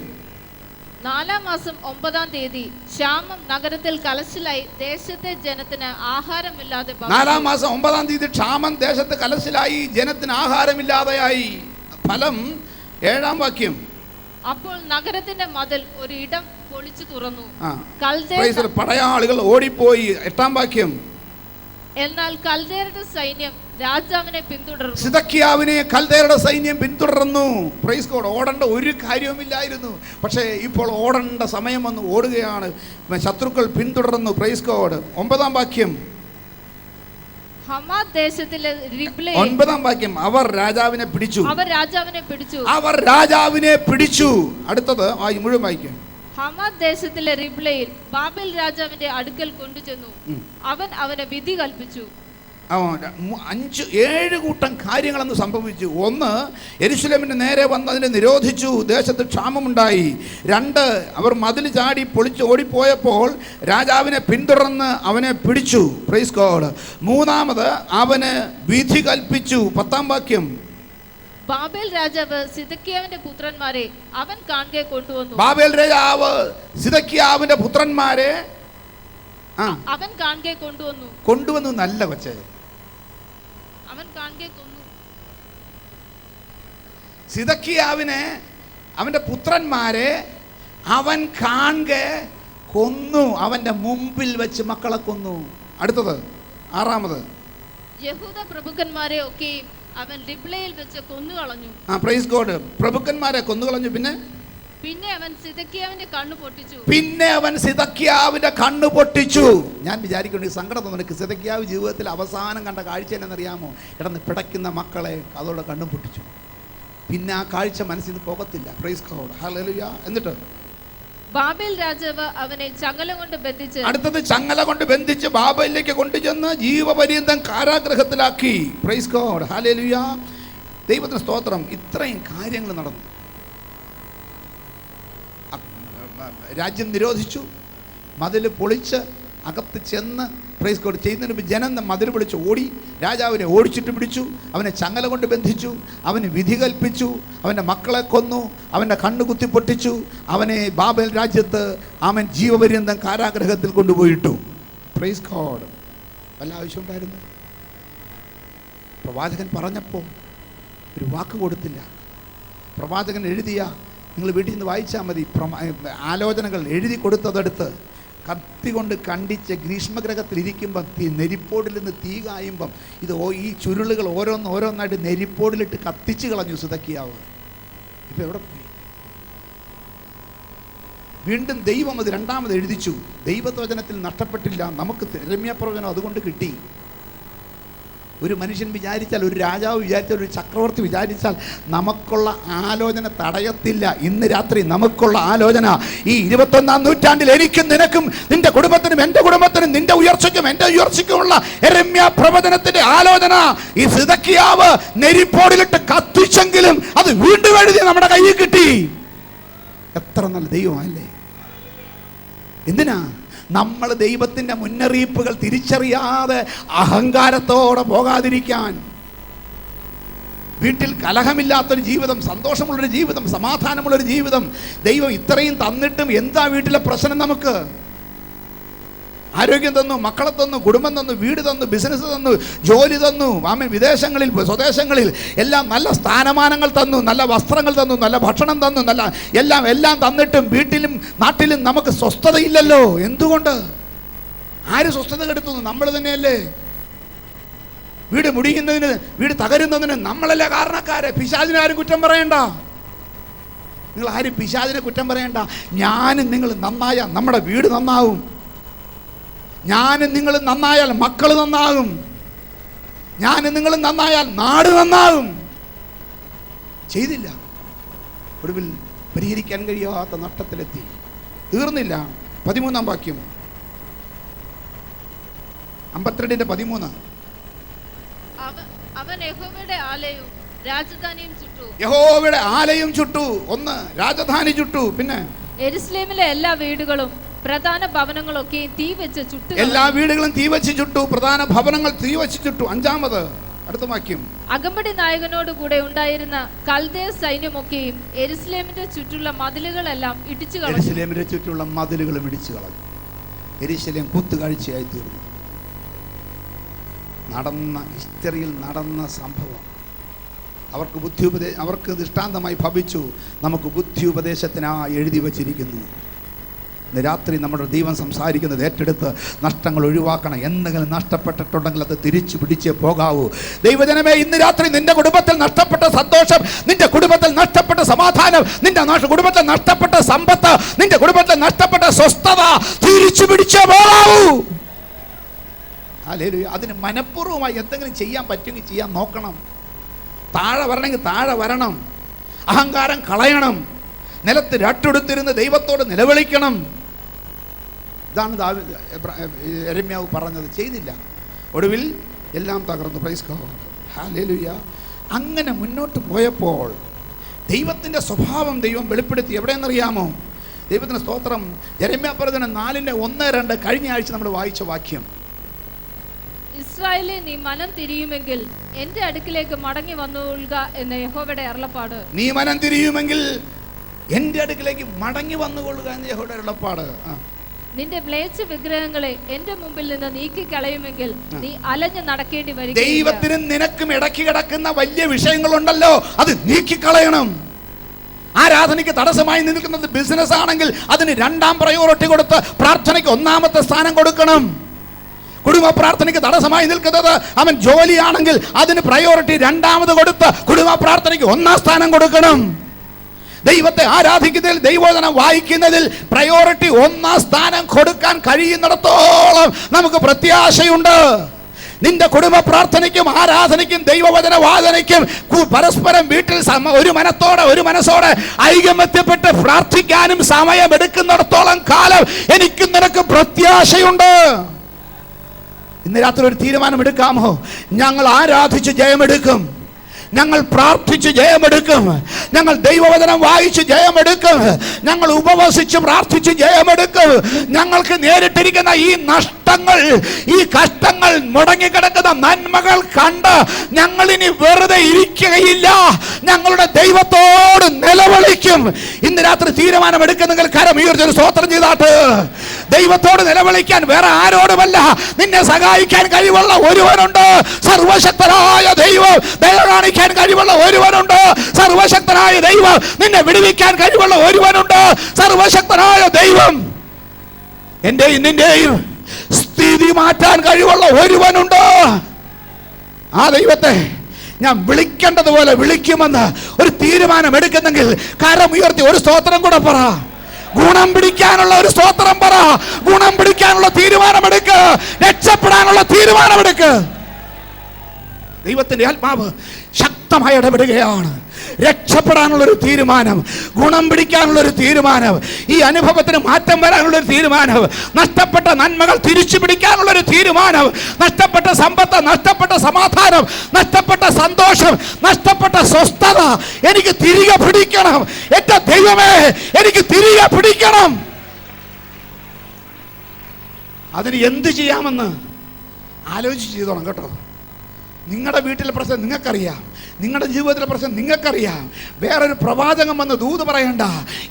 4-ാം മാസം 9-ാം തീയതി ക്ഷാമം നഗരത്തിൽ കലശലായി ദേശത്തെ ജനത്തിന് ആഹാരമില്ലാതെ.
4-ാം മാസം 9-ാം തീയതി ക്ഷാമം ദേശത്ത് കലശലായി, ജനത്തിന് ആഹാരമില്ലാതെയായി. ഫലം 7-ാം വാക്യം.
അപ്പോൾ നഗരത്തിന്റെ മതിൽ ഒരു ഇടം പൊളിച്ചു തുറന്നു,
പടയാളികൾ ഓടിപ്പോയി. 8-ാം വാക്യം.
എന്നാൽ കൽദേയരുടെ സൈന്യം രാജാവിനെ പിന്തുടർന്നു.
സിദക്കിയാവിനെ കൽദേയരുടെ സൈന്യം പിന്തുടർന്നു. Praise God. ഓടേണ്ട ഒരു കാര്യവുമില്ലായിരുന്നു, പക്ഷേ ഇപ്പോൾ ഓടേണ്ട സമയം വന്ന് ഓടുകയാണ്. ശത്രുക്കൾ പിന്തുടർന്നു. Praise God. 9-ാം വാക്യം.
ഹമാത്ത് ദേശത്തിലെ റിബ്ലയിൽ.
9-ാം വാക്യം. അവർ രാജാവിനെ പിടിച്ചു. അടുത്തത് മുഴുവൻ വായിക്കും.
ഹമാത്ത് ദേശത്തിലെ റിബ്ലയിൽ ബാബേൽ രാജാവിന്റെ അടുക്കൽ കൊണ്ടുചെന്നു. അവൻ അവനെ വിധി കൽപ്പിച്ചു.
ഏഴ് കൂട്ടം കാര്യങ്ങളെന്ന് സംഭവിച്ചു. ഒന്ന്, യെരൂശലേമിന് നേരെ വന്ന് അതിനെ നിരോധിച്ചു, ദേശത്ത് ക്ഷാമമുണ്ടായി. രണ്ട്, അവർ മതിൽ ചാടി പൊളിച്ച് ഓടിപ്പോയപ്പോൾ രാജാവിനെ പിന്തുടർന്ന് അവനെ പിടിച്ചു. Praise God. മൂന്നാമത്, അവന് വിധി കൽപ്പിച്ചു. 10-ാം വാക്യം.
ബാബേൽ രാജാവ് സിദക്കിയാവിന്റെ പുത്രന്മാരെ അവൻ കാണെ കൊണ്ടുവന്നു.
ബാബേൽ രാജാവ് സിദക്കിയാവിന്റെ പുത്രന്മാരെ
അവൻ കാണെ
കൊണ്ടുവന്നു. നല്ല കൊച്ചേ,
അവൻ കാണെ കൊന്നു.
സിദക്കിയാവിനെ, അവന്റെ പുത്രന്മാരെ അവൻ കാണെ കൊന്നു. അവന്റെ മുമ്പിൽ വെച്ച് മക്കളെ കൊന്നു. അടുത്തത് 6-ാമത്,
യഹൂദ പ്രഭുക്കന്മാരെ ഒക്കെ അവൻ ലിബ്ലയിൽ വെച്ച് കൊന്നുകളഞ്ഞു.
Praise God. പ്രഭുക്കന്മാരെ കൊന്നുകളഞ്ഞു. പിന്നെ
അവൻ സിദക്കിയാവിന്റെ കണ്ണു
പൊട്ടിച്ചു. ഞാൻ വിചാരിക്കുന്നു, ഈ സങ്കടം തോന്നുന്നു. സിദക്കിയാവ് ജീവിതത്തിൽ അവസാനം കണ്ട കാഴ്ച എന്നറിയാമോ? കിടന്ന് പിടയ്ക്കുന്ന മക്കളെ അതോടെ കണ്ണും പൊട്ടിച്ചു. പിന്നെ ആ കാഴ്ച മനസ്സിൽ നിന്ന് പോകത്തില്ല. Price God. ഹല്ലേലൂയ. എന്നിട്ട്
ബാബേൽ രാജാവ് അവനെ ചങ്ങല കൊണ്ട് ബന്ധിച്ച്,
അടുത്തത് ചങ്ങല കൊണ്ട് ബന്ധിച്ച് ബാബേലിലേക്ക് കൊണ്ടുചെന്ന് ജീവപര്യന്തം കാരാഗൃഹത്തിലാക്കി. Price God. ഹല്ലേലൂയ. ദൈവത്തിന് സ്തോത്രം. ഇത്രയും കാര്യങ്ങൾ നടന്നു. രാജ്യം നിരോധിച്ചു, മതിൽ പൊളിച്ച് അകത്ത് ചെന്ന്, പ്രൈസ് ഗോഡ്, ചെയ്യുന്നതിന് മുമ്പ് ജനം മതിൽ പൊളിച്ച് ഓടി. രാജാവിനെ ഓടിച്ചിട്ട് പിടിച്ചു, അവനെ ചങ്ങല കൊണ്ട് ബന്ധിച്ചു, അവന് വിധി കൽപ്പിച്ചു, അവൻ്റെ മക്കളെ കൊന്നു, അവൻ്റെ കണ്ണ് കുത്തിപ്പൊട്ടിച്ചു, അവനെ ബാബേൽ രാജ്യത്ത് അവൻ ജീവപര്യന്തം കാരാഗൃഹത്തിൽ കൊണ്ടുപോയിട്ടു. Praise God. വല്ല ആവശ്യമുണ്ടായിരുന്നു? പ്രവാചകൻ പറഞ്ഞപ്പോൾ ഒരു വാക്ക് കൊടുത്തില്ല. പ്രവാചകൻ എഴുതിയ, നിങ്ങൾ വീട്ടിൽ നിന്ന് വായിച്ചാൽ മതി, ആലോചനകൾ എഴുതി കൊടുത്തതെടുത്ത് കത്തി കൊണ്ട് കണ്ടിച്ച് ഗ്രീഷ്മഗ്രഹത്തിലിരിക്കുമ്പം നെരിപ്പോടിൽ നിന്ന് തീ കായുമ്പം ഈ ചുരുളുകൾ ഓരോന്നായിട്ട് നെരിപ്പോടിലിട്ട് കത്തിച്ച് കളഞ്ഞു സിദക്കിയാവ്. ഇപ്പം എവിടെ പോയി? വീണ്ടും ദൈവം അത് രണ്ടാമത് എഴുതിച്ചു. ദൈവവചനത്തിൽ നഷ്ടപ്പെട്ടില്ല. നമുക്ക് യെരമ്യാ പ്രവചനം അതുകൊണ്ട് കിട്ടി. ഒരു മനുഷ്യൻ വിചാരിച്ചാൽ, ഒരു രാജാവ് വിചാരിച്ചാൽ, ഒരു ചക്രവർത്തി വിചാരിച്ചാൽ നമുക്കുള്ള ആലോചന തടയത്തില്ല. ഇന്ന് രാത്രി നമുക്കുള്ള ആലോചന ഈ 21-ാം നൂറ്റാണ്ടിൽ എനിക്കും നിനക്കും, നിന്റെ കുടുംബത്തിനും എൻ്റെ കുടുംബത്തിനും, നിന്റെ ഉയർച്ചയ്ക്കും എൻ്റെ ഉയർച്ചയ്ക്കുമുള്ള യെരമ്യാ പ്രവചനത്തിന്റെ ആലോചന ഈ സിദക്കിയാവ് നെരിപ്പോടിലിട്ട് കത്തിച്ചെങ്കിലും അത് വീണ്ടും എഴുതി നമ്മുടെ കയ്യിൽ കിട്ടി. എത്ര നല്ല ദൈവമല്ലേ! എന്തിനാ? നമ്മൾ ദൈവത്തിൻ്റെ മുന്നറിയിപ്പുകൾ തിരിച്ചറിയാതെ അഹങ്കാരത്തോടെ പോകാതിരിക്കാൻ. വീട്ടിൽ കലഹമില്ലാത്തൊരു ജീവിതം, സന്തോഷമുള്ളൊരു ജീവിതം, സമാധാനമുള്ളൊരു ജീവിതം ദൈവം ഇത്രയും തന്നിട്ടും എന്താ വീട്ടിലെ പ്രശ്നം? നമുക്ക് ആരോഗ്യം തന്നു, മക്കളെ തന്നു, കുടുംബം തന്നു, വീട് തന്നു, ബിസിനസ് തന്നു, ജോലി തന്നു, വിദേശങ്ങളിൽ സ്വദേശങ്ങളിൽ എല്ലാം നല്ല സ്ഥാനമാനങ്ങൾ തന്നു, നല്ല വസ്ത്രങ്ങൾ തന്നു, നല്ല ഭക്ഷണം തന്നു, നല്ല എല്ലാം തന്നിട്ടും വീട്ടിലും നാട്ടിലും നമുക്ക് സ്വസ്ഥതയില്ലല്ലോ. എന്തുകൊണ്ട്? ആര് സ്വസ്ഥത കെടുത്തുന്നു? നമ്മൾ തന്നെയല്ലേ. വീട് മുടിയുന്നതിന്, വീട് തകരുന്നതിന് നമ്മളല്ലേ കാരണക്കാരെ. പിശാചിനെ ആരും കുറ്റം പറയണ്ട. നിങ്ങൾ ആരും പിശാചിനെ കുറ്റം പറയണ്ട. ഞാനും നിങ്ങൾ നന്നായാൽ നമ്മുടെ വീട് നന്നാവും. ഞാനും നിങ്ങൾ നന്നായാൽ മക്കൾ നന്നാകും. ഞാനും നിങ്ങൾ നന്നായാൽ നാട് നന്നാകും. ചെയ്തില്ല. ഒടുവിൽ പരിഹരിക്കാൻ കഴിയാത്ത നഷ്ടത്തിലെത്തി. തീർന്നില്ല. 13-ാം വാക്യം, 52-13.
അവൻ യഹോവയുടെ ആലയവും രാജധാനിയും ചുട്ടു.
യഹോവയുടെ ആലയം ചുട്ടു. ഒന്ന്, രാജധാനി ചുട്ടു. പിന്നെ
യെരൂശലേമിലെ എല്ലാ വീടുകളും പ്രധാന ഭവനങ്ങളൊക്കെ തീ വെച്ച് ചുട്ടു. എല്ലാ
വീടുകളും തീ വെച്ച് ചുട്ടു. പ്രധാന ഭവനങ്ങൾ തീ വെച്ച് ചുട്ടു. 5-ാമത്, അടുത്ത വാക്യം.
അകമ്പടി നായകനോട് കൂടെ ഉണ്ടായിരുന്ന കൽദയ സൈന്യമൊക്കെയും യെരൂശലേമിന്റെ ചുറ്റുള്ള മതിലുകളെല്ലാം ഇടിച്ചു കളഞ്ഞു.
യെരൂശലേമിന്റെ ചുറ്റുള്ള മതിലുകളും ഇടിച്ചു കളഞ്ഞു. യെരൂശലേം കൂത്തുകാഴ്ചയായി തീർന്നു. ഹിസ്റ്ററിയിൽ നടന്ന സംഭവം. അവർക്ക് ദൃഷ്ടാന്തമായി ഭവിച്ചു. നമുക്ക് ബുദ്ധി ഉപദേശത്തിനായി എഴുതി വച്ചിരിക്കുന്നു. ഇന്ന് രാത്രി നമ്മുടെ ദൈവം സംസാരിക്കുന്നത് ഏറ്റെടുത്ത് നഷ്ടങ്ങൾ ഒഴിവാക്കണം. എന്തെങ്കിലും നഷ്ടപ്പെട്ടിട്ടുണ്ടെങ്കിൽ അത് തിരിച്ചു പിടിച്ചേ പോകാവൂ. ദൈവജനമേ, ഇന്ന് രാത്രി നിന്റെ കുടുംബത്തിൽ നഷ്ടപ്പെട്ട സന്തോഷം, നിന്റെ കുടുംബത്തിൽ നഷ്ടപ്പെട്ട സമാധാനം, നിന്റെ കുടുംബത്തിൽ നഷ്ടപ്പെട്ട സമ്പത്ത്, നിന്റെ കുടുംബത്തിൽ നഷ്ടപ്പെട്ട സ്വസ്ഥത തിരിച്ചു പിടിച്ചേ പോകാവൂ. ഹല്ലേലൂയ. അതിന് മനഃപൂർവ്വമായി എന്തെങ്കിലും ചെയ്യാൻ പറ്റുമെങ്കിൽ ചെയ്യാൻ നോക്കണം. താഴെ വരണമെങ്കിൽ താഴെ വരണം. അഹങ്കാരം കളയണം. നിലത്ത് രട്ടെടുത്തിരുന്ന് ദൈവത്തോട് നിലവിളിക്കണം. ഇതാണ് യെരമ്യാവ് പറഞ്ഞത്. ചെയ്തില്ല. ഒടുവിൽ എല്ലാം തകർന്നു. Price God, hallelujah. അങ്ങനെ മുന്നോട്ട് പോയപ്പോൾ ദൈവത്തിൻ്റെ സ്വഭാവം ദൈവം വെളിപ്പെടുത്തി. എവിടെയെന്നറിയാമോ? ദൈവത്തിന് സ്തോത്രം. യെരമ്യാ പ്രവചനം 4:1-2 കഴിഞ്ഞ ആഴ്ച നമ്മൾ വായിച്ച വാക്യം.
ഇസ്രായേലേ, നീ മനം തിരിയുമെങ്കിൽ എന്റെ അടുക്കിലേക്ക് മടങ്ങി വന്നുകൊള്ളുക എന്ന് യഹോവയുടെ അരുളപ്പാട്.
നീ മനം തിരിയുമെങ്കിൽ എന്റെ അടുക്കിലേക്ക് മടങ്ങി വന്നുകൊള്ളുക എന്ന് യഹോവയുടെ അരുളപ്പാട്.
നിന്റെ മ്ലേച്ഛ വിഗ്രഹങ്ങളെ എന്റെ മുമ്പിൽ നിന്ന് നീക്കി കളയുമെങ്കിൽ നീ അലഞ്ഞു നടക്കേണ്ടി വരും.
ദൈവത്തിനും നിനക്കും ഇടയ്ക്ക് കിടക്കുന്ന വലിയ വിഷയങ്ങളുണ്ടല്ലോ, അത് നീക്കിക്കളയണം. ആരാധനയ്ക്ക് തടസ്സമായി നിൽക്കുന്നത് ബിസിനസ് ആണെങ്കിൽ അതിന് 2ാം പ്രയോറിറ്റി കൊടുത്ത് പ്രാർത്ഥനയ്ക്ക് 1ാമത്തെ സ്ഥാനം കൊടുക്കണം. കുടുംബ പ്രാർത്ഥനയ്ക്ക് തടസ്സമായി നിൽക്കുന്നത് അവൻ ജോലിയാണെങ്കിൽ അതിന് പ്രയോറിറ്റി 2ാമത് കൊടുത്ത് കുടുംബ പ്രാർത്ഥനയ്ക്ക് 1ാം സ്ഥാനം കൊടുക്കണം. ദൈവത്തെ ആരാധിക്കുന്നതിൽ, ദൈവവചനം വായിക്കുന്നതിൽ പ്രയോറിറ്റി 1ാം സ്ഥാനം കൊടുക്കാൻ കഴിയുന്നിടത്തോളം നമുക്ക് പ്രത്യാശയുണ്ട്. നിന്റെ കുടുംബ പ്രാർത്ഥനയ്ക്കും ആരാധനയ്ക്കും ദൈവവചന വാദനയ്ക്കും പരസ്പരം വീട്ടിൽ ഒരു മനസ്സോടെ ഐകമത്യപ്പെട്ട് പ്രാർത്ഥിക്കാനും സമയമെടുക്കുന്നിടത്തോളം കാലം എനിക്കും നിനക്കും പ്രത്യാശയുണ്ട്. ഇന്ന് രാത്രി ഒരു തീരുമാനമെടുക്കാമോ? ഞങ്ങൾ ആരാധിച്ച് ജയമെടുക്കും, ഞങ്ങൾ പ്രാർത്ഥിച്ച് ജയമെടുക്കും, ഞങ്ങൾ ദൈവവചനം വായിച്ച് ജയമെടുക്കും, ഞങ്ങൾ ഉപവസിച്ച് പ്രാർത്ഥിച്ച് ജയമെടുക്കും. ഞങ്ങൾക്ക് നേരിട്ടിരിക്കുന്ന ഈ നഷ്ടങ്ങൾ, ഈ കഷ്ടങ്ങൾ, മുടങ്ങിക്കിടക്കുന്ന നന്മകൾ കണ്ട് ഞങ്ങൾ ഇനി വെറുതെ ഇരിക്കുകയില്ല, ഞങ്ങളുടെ ദൈവത്തോട് നിലവിളിക്കും. ഇന്ന് രാത്രി തീരുമാനമെടുക്കുന്നെങ്കിൽ കരം ഉയർത്തി സ്തോത്രം ചെയ്താട്ട്. ദൈവത്തോട് നിലവിളിക്കാൻ വേറെ ആരോടുമല്ല, നിന്നെ സഹായിക്കാൻ കഴിവുള്ള ഒരുവനുണ്ട്, സർവശക്തനായ ദൈവം. ദയ കാണിക്കാൻ കഴിവുള്ള ഒരുവനുണ്ട്, സർവശക്തനായ ദൈവം. നിന്നെ വിടുവിക്കാൻ കഴിവുള്ള ഒരുവനുണ്ട്, സർവശക്തനായ ദൈവം. എന്റെയും നിന്റെയും സ്ഥിതി മാറ്റാൻ കഴിവുള്ള ഒരുവനുണ്ട്. ആ ദൈവത്തെ ഞാൻ വിളിക്കേണ്ടതുപോലെ വിളിക്കുമെന്ന് ഒരു തീരുമാനം എടുക്കുന്നെങ്കിൽ കരം ഉയർത്തി ഒരു സ്തോത്രം കൂടെ പറ. ഗുണം പിടിക്കാനുള്ള ഒരു സ്തോത്രം പറ. ഗുണം പിടിക്കാനുള്ള തീരുമാനമെടുക്ക്, രക്ഷപ്പെടാനുള്ള തീരുമാനമെടുക്ക്. ദൈവത്തിന്റെ ആത്മാവ് ശക്തമായി ഇടപെടുകയാണ്. രക്ഷപ്പെടാനുള്ളൊരു തീരുമാനം, ഗുണം പിടിക്കാനുള്ളൊരു തീരുമാനം, ഈ അനുഭവത്തിന് മാറ്റം വരാനുള്ളൊരു തീരുമാനം, നഷ്ടപ്പെട്ട നന്മകൾ തിരിച്ചു പിടിക്കാനുള്ളൊരു തീരുമാനം, നഷ്ടപ്പെട്ട സമ്പത്ത്, നഷ്ടപ്പെട്ട സമാധാനം, നഷ്ടപ്പെട്ട സന്തോഷം, നഷ്ടപ്പെട്ട സ്വസ്ഥത എനിക്ക് തിരികെ പിടിക്കണം. എന്റെ ദൈവമേ, എനിക്ക് തിരികെ പിടിക്കണം. അതിന് എന്ത് ചെയ്യാമെന്ന് ആലോചിച്ച് ചെയ്തോണം കേട്ടോ. നിങ്ങളുടെ വീട്ടിലെ പ്രശ്നം നിങ്ങൾക്കറിയാം, നിങ്ങളുടെ ജീവിതത്തിലെ പ്രശ്നം നിങ്ങൾക്കറിയാം. വേറൊരു പ്രവാചകൻ വന്ന് ദൂത് പറയണ്ട.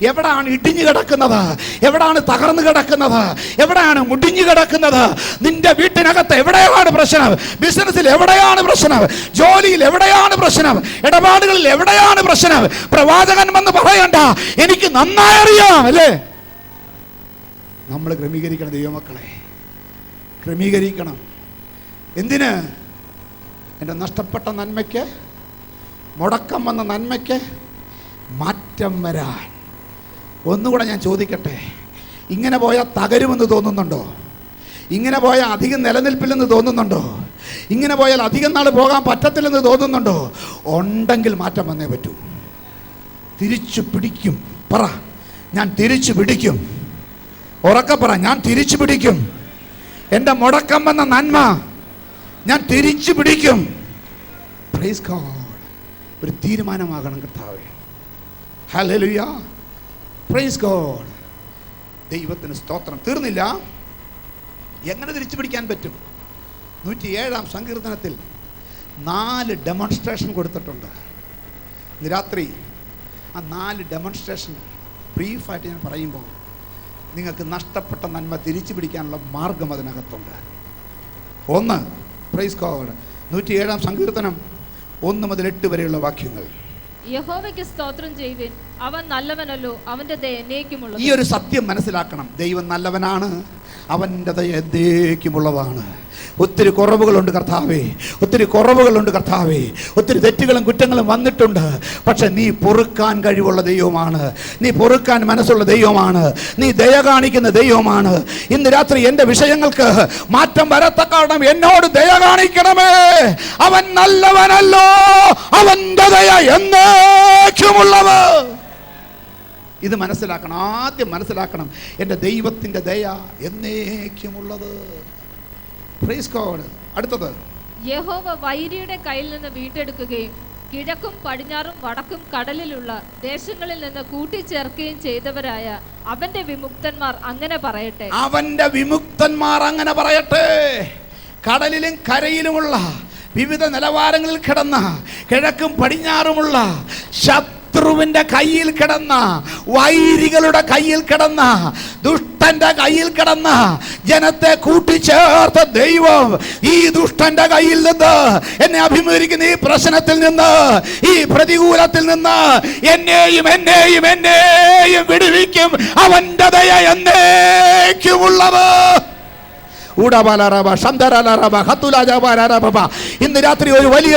എവിടാണ് ഇടിഞ്ഞു കിടക്കുന്നത്, എവിടാണ് തകർന്നു കിടക്കുന്നത്, എവിടെയാണ് മുടിഞ്ഞു കിടക്കുന്നത്? നിന്റെ വീട്ടിനകത്ത് എവിടെയാണ് പ്രശ്നം? ബിസിനസ്സിൽ എവിടെയാണ് പ്രശ്നം? ജോലിയിൽ എവിടെയാണ് പ്രശ്നം? ഇടപാടുകളിൽ എവിടെയാണ് പ്രശ്നം? പ്രവാചകൻ വന്ന് പറയണ്ട, എനിക്ക് നന്നായി അറിയാം. അല്ലേ? നമ്മൾ ക്രമീകരിക്കണം ദൈവമക്കളെ, ക്രമീകരിക്കണം. എന്തിന്? എൻ്റെ നഷ്ടപ്പെട്ട നന്മയ്ക്ക്, മുടക്കം വന്ന നന്മയ്ക്ക് മാറ്റം വരാൻ. ഒന്നുകൂടെ ഞാൻ ചോദിക്കട്ടെ, ഇങ്ങനെ പോയാൽ തകരുമെന്ന് തോന്നുന്നുണ്ടോ? ഇങ്ങനെ പോയാൽ അധികം നിലനിൽപ്പില്ലെന്ന് തോന്നുന്നുണ്ടോ? ഇങ്ങനെ പോയാൽ അധികം നാൾ പോകാൻ പറ്റത്തില്ലെന്ന് തോന്നുന്നുണ്ടോ? ഉണ്ടെങ്കിൽ മാറ്റം വന്നേ പറ്റൂ. തിരിച്ചു പിടിക്കും. പറ, ഞാൻ തിരിച്ചു പിടിക്കും. ഉറക്കെ പറ, ഞാൻ തിരിച്ചു പിടിക്കും. എൻ്റെ മുടക്കം വന്ന നന്മ ഞാൻ തിരിച്ചു പിടിക്കും. Praise God. ഒരു തീരുമാനമാകണം കർത്താവേ. Hallelujah, praise God. ദൈവത്തിന് സ്തോത്രം. തീർന്നില്ല. എങ്ങനെ തിരിച്ചു പിടിക്കാൻ പറ്റും? 107-ാം സങ്കീർത്തനത്തിൽ 4 ഡെമോൺസ്ട്രേഷൻ കൊടുത്തിട്ടുണ്ട്. ഇന്ന് രാത്രി ആ 4 ഡെമോൺസ്ട്രേഷൻ ബ്രീഫായിട്ട് ഞാൻ പറയുമ്പോൾ നിങ്ങൾക്ക് നഷ്ടപ്പെട്ട നന്മ തിരിച്ചു പിടിക്കാനുള്ള മാർഗം അതിനകത്തുണ്ട്. 1, പ്രൈസ് ഗോഡ്, 107-ാം സങ്കീർത്തനം 1 മുതൽ 8 വരെയുള്ള വാക്യങ്ങൾ.
യഹോവയ്ക്ക് സ്തോത്രം ചെയ്യുവിൻ, അവൻ നല്ലവനല്ലോ, അവന്റെ ദയ എന്നേക്കുമുള്ളത്. ഈ
ഒരു സത്യം മനസ്സിലാക്കണം. ദൈവം നല്ലവനാണ്, അവൻ്റെ ദയ എന്നേക്കുമുള്ളതാണ്. ഒത്തിരി കുറവുകളുണ്ട് കർത്താവേ, ഒത്തിരി കുറവുകളുണ്ട് കർത്താവേ, ഒത്തിരി തെറ്റുകളും കുറ്റങ്ങളും വന്നിട്ടുണ്ട്. പക്ഷെ നീ പൊറുക്കാൻ കഴിവുള്ള ദൈവമാണ്, നീ പൊറുക്കാൻ മനസ്സുള്ള ദൈവമാണ്, നീ ദയ കാണിക്കുന്ന ദൈവമാണ്. ഇന്ന് രാത്രി എൻ്റെ വിഷയങ്ങൾക്ക് മാറ്റം വരത്തക്കണം. എന്നോട് ദയ കാണിക്കണമേ. അവൻ നല്ലവനല്ലോ, അവൻ്റെ ദയ എന്നേക്കുമുള്ളത്. ഇത് മനസ്സിലാക്കണം. ആദ്യം മനസ്സിലാക്കണം, എൻ്റെ ദൈവത്തിൻ്റെ ദയ എന്നേക്കുമുള്ളത്. Praise God. അടുത്തത്,
യഹോവ വൈരിയുടെ കയ്യിൽ നിന്ന് വീണ്ടെടുക്കുകയും കിഴക്കും പടിഞ്ഞാറും വടക്കും കടലിലുള്ള ദേശങ്ങളിൽ നിന്ന് കൂട്ടിച്ചേർക്കുകയും ചെയ്തവരായ അവന്റെ വിമുക്തന്മാർ അങ്ങനെ പറയട്ടെ.
അവന്റെ വിമുക്തന്മാർ അങ്ങനെ പറയട്ടെ. കടലിലും കരയിലുമുള്ള വിവിധ നിലവാരങ്ങളിൽ കിടന്ന കിഴക്കും പടിഞ്ഞാറുമുള്ള ശത്രുവിന്റെ കയ്യിൽ കിടന്ന, വൈരികളുടെ കയ്യിൽ കിടന്ന, ദുഷ്ടന്റെ കയ്യിൽ കിടന്ന ജനത്തെ കൂട്ടിച്ചേർത്ത ദൈവം ഈ ദുഷ്ടന്റെ കയ്യിൽ നിന്ന്, എന്നെ അഭിമുഖീകരിക്കുന്ന ഈ പ്രശ്നത്തിൽ നിന്ന്, ഈ പ്രതികൂലത്തിൽ നിന്ന് എന്നെയും വിടുവിക്കും. അവന്റെ ദയ എന്നേക്കുമുള്ളത്. ഇന്ന് രാത്രി ഒരു വലിയ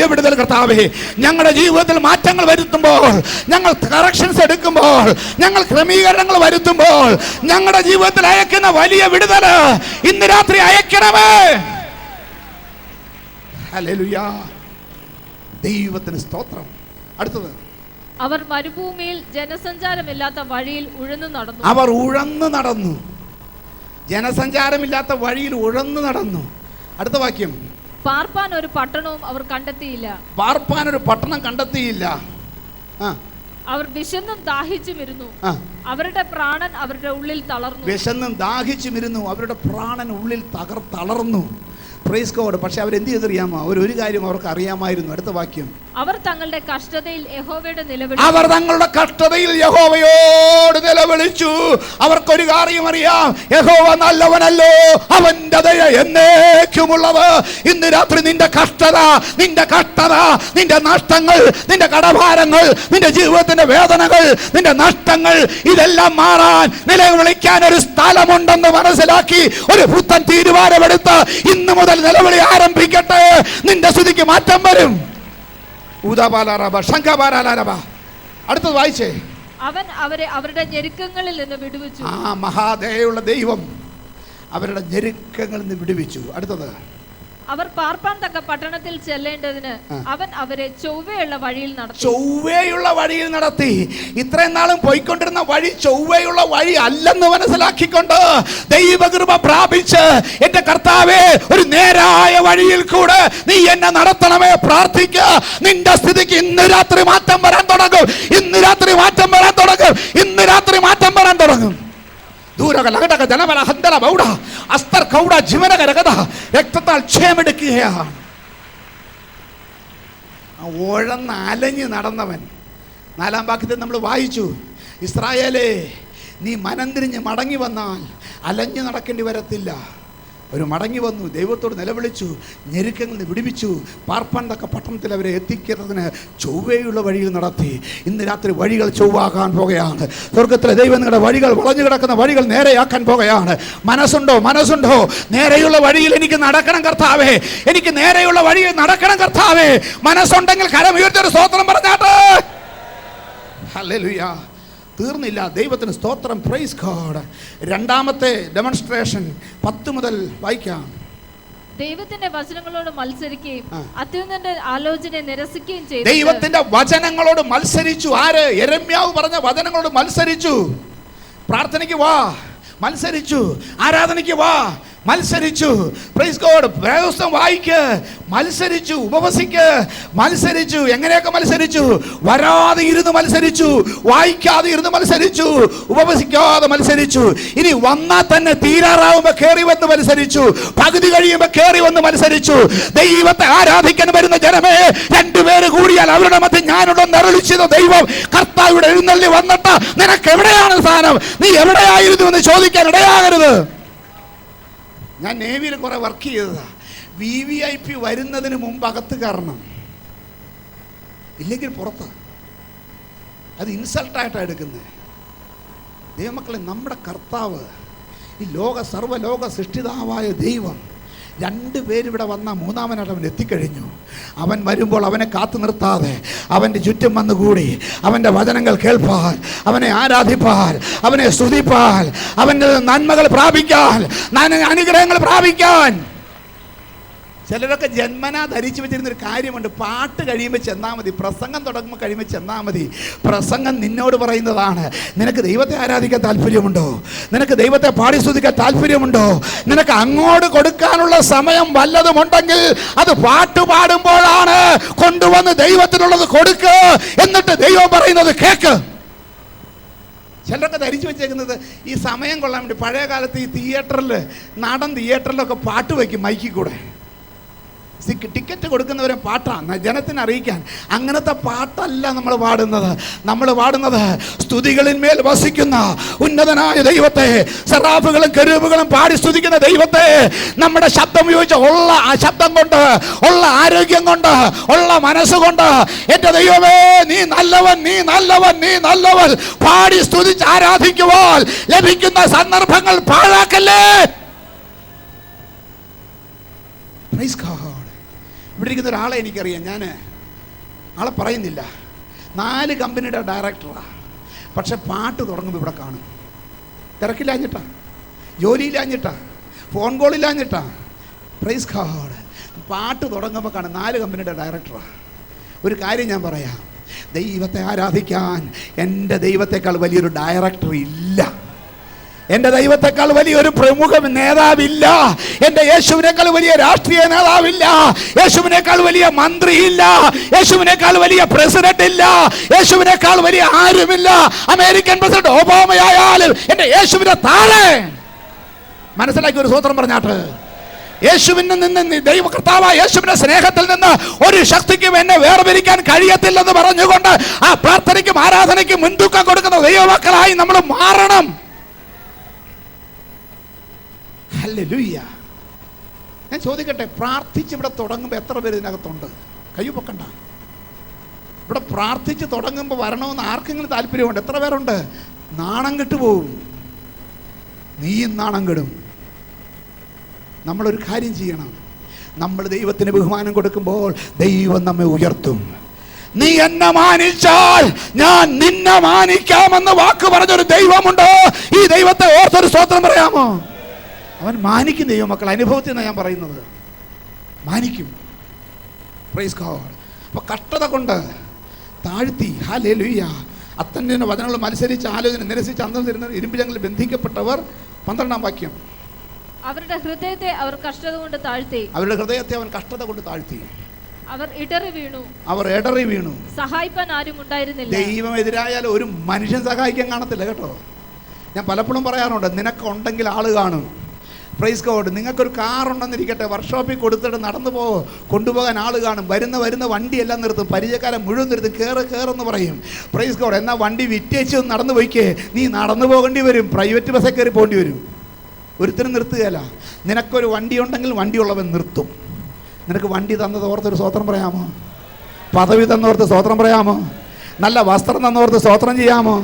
വിടുതൽ കർത്താവേ, ഞങ്ങളുടെ ജീവിതത്തിൽ മാറ്റങ്ങൾ വരുത്തുമ്പോൾ, ഞങ്ങൾ കറക്ഷൻസ് എടുക്കുമ്പോൾ, ഞങ്ങൾ ക്രമീകരണങ്ങൾ വരുത്തുമ്പോൾ, ഞങ്ങളുടെ ജീവിതത്തിൽ അയക്കുന്ന വലിയ വിടുതൽ ഇന്ന് രാത്രി അയക്കണമേ. ഹല്ലേലൂയ, ദൈവത്തിന് സ്തോത്രം. അടുത്തത്,
അവർ മരുഭൂമിയിൽ ജനസഞ്ചാരമില്ലാത്ത വഴിയിൽ ഉഴന്നു നടന്നു.
അവർ ഉഴന്നു നടന്നു, ജനസഞ്ചാരമില്ലാത്ത വഴിയിൽ ഉഴന്നു നടന്നു. അടുത്ത വാക്യം,
പാർപ്പാൻ ഒരു പട്ടണവും അവർ കണ്ടെത്തിയില്ല.
പാർപ്പാൻ ഒരു പട്ടണം കണ്ടെത്തിയില്ല.
അവർ വിശന്നും ദാഹിച്ചുമിരുന്നു. അവരുടെ പ്രാണൻ അവരുടെ ഉള്ളിൽ തളർന്നു.
വിശന്നും ദാഹിച്ചുമിരുന്നു, അവരുടെ പ്രാണൻ ഉള്ളിൽ തളർന്നു. Praise God. പക്ഷെ അവരെന്ത് ചെയ്തറിയാമോ? ഒരു കാര്യം അവർക്ക് അറിയാമായിരുന്നു. അടുത്ത വാക്യം,
അവർ തങ്ങളുടെ കഷ്ടതയിൽ യഹോവയോട് നിലവിളിച്ചു.
അവർ തങ്ങളുടെ കഷ്ടതയിൽ യഹോവയോട് നിലവിളിച്ചു. അവർക്കൊരു കാര്യം അറിയാം, യഹോവ നല്ലവനല്ലോ, അവന്റെ ദയ എന്നേക്കുമുള്ളത്. ഇന്ന് രാത്രി നിന്റെ കഷ്ടത, നിന്റെ നഷ്ടങ്ങൾ, നിന്റെ കടഭാരങ്ങൾ, നിന്റെ ജീവിതത്തിന്റെ വേദനകൾ, നിന്റെ നഷ്ടങ്ങൾ, ഇതെല്ലാം മാറാൻ നിലവിളിക്കാൻ ഒരു സ്ഥലമുണ്ടെന്ന് മനസ്സിലാക്കി ഒരു പുത്തൻ തീരുമാനമെടുത്ത് ഇന്ന് മുതൽ നിലവിളി ആരംഭിക്കട്ടെ. നിന്റെ സ്ഥിതിക്ക് മാറ്റം വരും. അടുത്തത് വായിച്ചേ.
അവൻ അവരെ അവരുടെ ഞെരുക്കങ്ങളിൽ നിന്ന് വിടുവിച്ചു.
മഹാദയുള്ള ദൈവം അവരുടെ ഞെരുക്കങ്ങളിൽ നിന്ന് വിടുവിച്ചു. അടുത്തത്,
അവർ പാർപ്പാൻ തക്ക പട്ടണത്തിൽ ചെല്ലേണ്ടതിന് അവൻ അവരെ ചൊവ്വയുള്ള വഴിയിൽ നടത്തി. ഇത്രയും നാളും പോയിക്കൊണ്ടിരുന്ന വഴി ചൊവ്വയുള്ള വഴി അല്ലെന്ന് മനസ്സിലാക്കിക്കൊണ്ട് ദൈവകൃപ പ്രാപിച്ച്, എന്റെ കർത്താവേ, ഒരു നേരായ വഴിയിൽ കൂടെ നീ എന്നെ നടത്തണമേ. പ്രാർത്ഥിക്ക. നിന്റെ സ്ഥിതിക്ക് ഇന്ന് രാത്രി മാറ്റം വരാൻ തുടങ്ങും. രക്തത്താൽ ക്ഷേമെടുക്കുകയാണ്. ഉഴന്ന് അലഞ്ഞ് നടന്നവൻ. 4-ാം വാക്യത്തിൽ നമ്മൾ വായിച്ചു, ഇസ്രായേലേ, നീ മനംതിരിഞ്ഞ് മടങ്ങി വന്നാൽ അലഞ്ഞു നടക്കേണ്ടി വരത്തില്ല. ഒരു മടങ്ങി വന്നു, ദൈവത്തോട് നിലവിളിച്ചു, ഞെരുക്കങ്ങളിൽ വിടുവിച്ചു. പാർപ്പാൻ തക്ക പട്ടണത്തിൽ അവരെ എത്തിക്കുന്നതിന് ചൊവ്വയുള്ള വഴിയിൽ നടത്തി. ഇന്ന് രാത്രി വഴികൾ ചൊവ്വാക്കാൻ പോകുകയാണ്. സ്വർഗത്തിലെ ദൈവം നിങ്ങളുടെ വഴികൾ, വളഞ്ഞു കിടക്കുന്ന വഴികൾ നേരെയാക്കാൻ പോകുകയാണ്. മനസ്സുണ്ടോ? നേരെയുള്ള വഴിയിൽ എനിക്ക് നടക്കണം കർത്താവേ, എനിക്ക് നേരെയുള്ള വഴിയിൽ നടക്കണം കർത്താവേ. മനസ്സുണ്ടെങ്കിൽ കരമുയർത്തിയൊരു സ്തോത്രം പറഞ്ഞാട്ടെ. ഹല്ലേലൂയ. തീർന്നില്ല. ദൈവത്തിന് സ്തോത്രം. Praise God. രണ്ടാമത്തെ ഡെമോൺസ്ട്രേഷൻ 10 മുതൽ വായിക്കാം. ദൈവത്തിന്റെ വചനങ്ങളോട് മത്സരിക്കുകയും അത്യുന്നതന്റെ ആലോചനയെ നിരസിക്കുകയും ചെയ്തു.
ദൈവത്തിന്റെ വചനങ്ങളോട് മത്സരിച്ചു. ആര്? യെരമ്യാവ് പറഞ്ഞ വചനങ്ങളോട് മത്സരിച്ചു. പ്രാർത്ഥനയ്ക്ക് വാ, മത്സരിച്ചു. ആരാധനയ്ക്ക് വാ, മത്സരിച്ചു. Praise God. വേദപുസ്തകം വായിക്ക്, മത്സരിച്ചു. ഉപവസിക്ക്, മത്സരിച്ചു. എങ്ങനെയൊക്കെ മത്സരിച്ചു? വരാതെ ഇരുന്ന് മത്സരിച്ചു, വായിക്കാതെ ഇരുന്ന് മത്സരിച്ചു, ഉപവസിക്കാതെ മത്സരിച്ചു. ഇനി വന്നാൽ തന്നെ തീരാറാവുമ്പോ കയറി വന്ന് മത്സരിച്ചു, പകുതി കഴിയുമ്പോ കയറി വന്ന് മത്സരിച്ചു. ദൈവത്തെ ആരാധിക്കാൻ വരുന്ന ജനമേ, 2 പേര് കൂടിയാൽ അവരുടെ മധ്യ ഞാനുണ്ടെന്ന് അരുളിച്ചത് ദൈവം കർത്താവിടെ എഴുന്നള്ളി വന്നിട്ട് നിനക്ക് എവിടെയാണ് സ്ഥാനം, നീ എവിടെയായിരുന്നു എന്ന് ചോദിക്കാൻ ഇടയാകരുത്. ഞാൻ നേവിയിൽ കുറെ വർക്ക് ചെയ്തതാ. VVIP വരുന്നതിന് മുമ്പ് അകത്ത് കയറണം, ഇല്ലെങ്കിൽ പുറത്ത്. അത് ഇൻസൾട്ടായിട്ടാണ് എടുക്കുന്നത്. ദൈവമക്കളെ, നമ്മുടെ കർത്താവ്, ഈ സർവ്വലോക സൃഷ്ടിതാവായ ദൈവം, 2 പേരിവിടെ വന്ന 3-മനായിട്ട് അവൻ എത്തിക്കഴിഞ്ഞു. അവൻ വരുമ്പോൾ അവനെ കാത്തു നിർത്താതെ അവൻ്റെ ചുറ്റും വന്നുകൂടി അവൻ്റെ വചനങ്ങൾ കേൾപ്പാൻ, അവനെ ആരാധിപ്പാൻ, അവനെ സ്തുതിപ്പാൻ, അവൻ്റെ നന്മകൾ പ്രാപിക്കാൻ, അനുഗ്രഹങ്ങൾ പ്രാപിക്കാൻ. ചിലരൊക്കെ ജന്മനാ ധരിച്ചു വെച്ചിരുന്നൊരു കാര്യമുണ്ട്, പാട്ട് കഴിയുമ്പോൾ ചെന്നാൽ മതി, പ്രസംഗം തുടങ്ങുമ്പോൾ കഴിയുമ്പോൾ ചെന്നാൽ മതി. പ്രസംഗം നിന്നോട് പറയുന്നതാണ്, നിനക്ക് ദൈവത്തെ ആരാധിക്കാൻ താല്പര്യമുണ്ടോ, നിനക്ക് ദൈവത്തെ പാടി സ്തുതിക്കാൻ താല്പര്യമുണ്ടോ, നിനക്ക് അങ്ങോട്ട് കൊടുക്കാനുള്ള സമയം വല്ലതുമുണ്ടെങ്കിൽ അത് പാട്ട് പാടുമ്പോഴാണ്. കൊണ്ടുവന്ന് ദൈവത്തിനുള്ളത് കൊടുക്ക്, എന്നിട്ട് ദൈവം പറയുന്നത് കേക്ക്. ചിലരൊക്കെ ധരിച്ചു വെച്ചേക്കുന്നത് ഈ സമയം കൊള്ളാൻ വേണ്ടി. പഴയ കാലത്ത് ഈ തിയേറ്ററിൽ, നാടൻ തിയേറ്ററിലൊക്കെ പാട്ട് വയ്ക്കും മൈക്കിൽ കൂടെ. ടിക്കറ്റ് കൊടുക്കുന്നവരെ പാട്ടാണ് ജനത്തിന് അറിയിക്കാൻ. അങ്ങനത്തെ പാട്ടല്ല നമ്മൾ പാടുന്നത്. നമ്മൾ പാടുന്നത് സ്തുതികളിന്മേൽ വസിക്കുന്ന ഉന്നതനായ ദൈവത്തെ, സെറാഫുകളും കെരൂബുകളും പാടി സ്തുതിക്കുന്ന ദൈവത്തെ, നമ്മുടെ ശബ്ദം ഉപയോഗിച്ച് ഉള്ള ആ ശബ്ദം കൊണ്ട്, ഉള്ള ആരോഗ്യം കൊണ്ട്, ഉള്ള മനസ്സുകൊണ്ട്, എൻ്റെ ദൈവമേ നീ നല്ലവൻ, നീ നല്ലവൻ, നീ നല്ലവൻ പാടി സ്തുതിച്ച് ആരാധിക്കുവാൻ ലഭിക്കുന്ന സന്ദർഭങ്ങൾ പാഴാക്കല്ലേ. Praise God. ഇവിടെ ഇരിക്കുന്ന ഒരാളെ എനിക്കറിയാം, ഞാൻ ആളെ പറയുന്നില്ല. 4 കമ്പനിയുടെ ഡയറക്ടറാണ്. പക്ഷെ പാട്ട് തുടങ്ങുമ്പോൾ ഇവിടെ കാണും. തിരക്കില്ലാഞ്ഞിട്ടാ, ജോലിയില്ലാഞ്ഞിട്ടാ, ഫോൺ കോളില്ലാഞ്ഞിട്ടാ. Praise God. പാട്ട് തുടങ്ങുമ്പോൾ കാണും 4 കമ്പനിയുടെ ഡയറക്ടറാണ്. ഒരു കാര്യം ഞാൻ പറയാം, ദൈവത്തെ ആരാധിക്കാൻ എൻ്റെ ദൈവത്തെക്കാൾ വലിയൊരു ഡയറക്ടർ ഇല്ല. എൻ്റെ ദൈവത്തെക്കാൾ വലിയൊരു പ്രമുഖ നേതാവില്ല. എൻ്റെ യേശുവിനേക്കാൾ വലിയ രാഷ്ട്രീയ നേതാവില്ല. യേശുവിനേക്കാൾ വലിയ മന്ത്രിയില്ല. യേശുവിനേക്കാൾ വലിയ പ്രസിഡന്റ് ഇല്ല. യേശുവിനേക്കാൾ വലിയ ആരുമില്ല. അമേരിക്കൻ പ്രസിഡന്റ് ഒബാമയായാലും എൻ്റെ യേശുവിനെ താഴെ. മനസ്സിലാക്കി ഒരു സ്വത്രം പറഞ്ഞാട്ട്. യേശുവിൽ നിന്ന്, ദൈവ കർത്താവായ യേശുവിന്റെ സ്നേഹത്തിൽ നിന്ന് ഒരു ശക്തിക്കും എന്നെ വേർപിരിക്കാൻ കഴിയത്തില്ലെന്ന് പറഞ്ഞുകൊണ്ട് ആ പ്രാർത്ഥനയ്ക്കും ആരാധനയ്ക്കും മുൻതൂക്കം കൊടുക്കുന്ന ദൈവമക്കളായി നമ്മൾ മാറണം. ഹല്ലേലൂയ. ഞാൻ ചോദിക്കട്ടെ, പ്രാർത്ഥിച്ച് ഇവിടെ തുടങ്ങുമ്പോൾ എത്ര പേര് ഇതിനകത്തുണ്ട്? കൈ പൊക്കണ്ട. ഇവിടെ പ്രാർത്ഥിച്ച് തുടങ്ങുമ്പോൾ വരണമെന്ന് ആർക്കെങ്കിലും താല്പര്യമുണ്ട്? എത്ര പേരുണ്ട്? നാണം കെട്ടുപോകും. നീയും നാണം കെടും. നമ്മളൊരു കാര്യം ചെയ്യണം. നമ്മൾ ദൈവത്തിന് ബഹുമാനം കൊടുക്കുമ്പോൾ ദൈവം നമ്മെ ഉയർത്തും. നീ എന്നെ മാനിച്ചാൽ ഞാൻ നിന്നെ മാനിക്കാമെന്ന് വാക്ക് പറഞ്ഞൊരു ദൈവമുണ്ട്. ഈ ദൈവത്തെ ഓർത്തൊരു സ്തോത്രം പറയാമോ? അവൻ മാനിക്കും. ദൈവമക്കൾ അനുഭവത്തിൽ നിന്നാണ് ഞാൻ പറയുന്നത്. മാനിക്കും. Praise God. അപ്പോൾ കഷ്ടത കൊണ്ട് താഴ്ത്തി. ഹല്ലേലൂയ. അത്തന്നെ വചനങ്ങൾ മത്സരിച്ച് ആലോചന നിരസിച്ച് അന്തം തരുന്ന ഇരുമ്പിലങ്ങളിൽ ബന്ധിക്കപ്പെട്ടവർ. 12-ാം വാക്യം.
അവരുടെ ഹൃദയത്തെ അവർ കഷ്ടത കൊണ്ട് താഴ്ത്തി.
അവരുടെ ഹൃദയത്തെ അവൻ കഷ്ടത കൊണ്ട് താഴ്ത്തി.
അവർ ഇടറി വീണു. അവർ
ഇടറി വീണു.
സഹായിപ്പാൻ ആരും ഉണ്ടായിരുന്നില്ല.
ദൈവം എതിരായാലും ഒരു മനുഷ്യൻ സഹായിക്കാൻ കാണത്തില്ല കേട്ടോ. ഞാൻ പലപ്പോഴും പറയാറുണ്ട്, നിനക്കുണ്ടെങ്കിൽ ആള് കാണും. Praise God. നിങ്ങൾക്കൊരു കാറുണ്ടെന്നിരിക്കട്ടെ, വർക്ക്ഷോപ്പിൽ കൊടുത്തിട്ട് നടന്നു കൊണ്ടുപോകാൻ ആൾ കാണും. വരുന്ന വണ്ടിയെല്ലാം നിർത്തും, പരിചയക്കാരെ മുഴുവൻ നിർത്തും, കയറെന്ന് പറയും. Praise God. എന്നാൽ വണ്ടി വിറ്റേച്ച് നടന്നു പോയിക്കേ, നീ നടന്നു പോകേണ്ടി വരും, പ്രൈവറ്റ് ബസ്സിൽ കയറി പോകേണ്ടി വരും. ഒരുത്തരും നിർത്തുകയല്ല. നിനക്കൊരു വണ്ടി ഉണ്ടെങ്കിൽ വണ്ടിയുള്ളവൻ നിർത്തും. നിനക്ക് വണ്ടി തന്നത് ഓർത്തൊരു സ്തോത്രം പറയാമോ? പദവി തന്നോർത്ത് സ്തോത്രം പറയാമോ? നല്ല വസ്ത്രം തന്നോർത്ത് സ്തോത്രം ചെയ്യാമോ?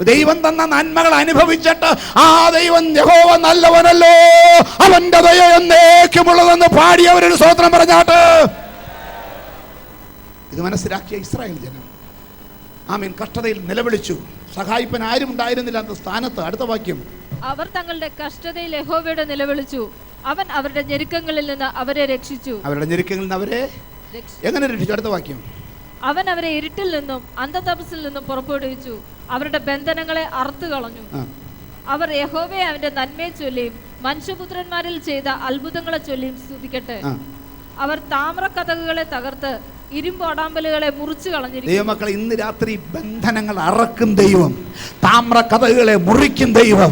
ദൈവം തന്ന നന്മകൾ അനുഭവിച്ചിട്ട് ആ ദൈവം യഹോവ നല്ലവനല്ലോ, അവന്റെ ദയ എന്നേക്കുമുള്ളതെന്ന് പാടിയവരൊരു സ്തോത്രം പറഞ്ഞാട്ട്. ഇത് മനസ്സിലാക്കിയ ഇസ്രായേൽ ജനം ആമീൻ കഷ്ടതയിൽ നിലവിളിച്ചു. സഹായിപ്പൻ ആരും ഉണ്ടായിരുന്നില്ല അന്ന സ്ഥാനത്ത്. അടുത്ത വാക്യം.
അവർ തങ്ങളുടെ കഷ്ടതയിൽ യഹോവയോട് നിലവിളിച്ചു. അവൻ അവരുടെ ഞെരുക്കങ്ങളിൽ നിന്ന് അവരെ രക്ഷിച്ചു.
അവരുടെ ഞെരുക്കങ്ങളിൽ നിന്ന് അവരെ എങ്ങനെ രക്ഷിച്ചു? അടുത്ത വാക്യം.
അവൻ അവരെ ഇരുട്ടിൽ നിന്നും അന്ധതപസ്സിൽ നിന്നും പുറപ്പെടുവിച്ചു. അവരുടെ ബന്ധനങ്ങളെ അറുത്തു കളഞ്ഞു. അവർ യഹോവയെ അവന്റെ നന്മയെ ചൊല്ലിയും മനുഷ്യപുത്രന്മാരിൽ ചെയ്ത അത്ഭുതങ്ങളെ ചൊല്ലിയും സ്തുതിക്കട്ടെ. അവർ താമ്ര കതകുകളെ തകർത്ത് ഇരുമ്പ് ഒടാമ്പലുകളെ മുറിച്ചു കളഞ്ഞിരിക്കും.
ദൈവമക്കളെ, ഇന്ന് രാത്രി ബന്ധനങ്ങൾ അറക്കും ദൈവം. താമ്ര കതകുകളെ മുറിക്കും ദൈവം.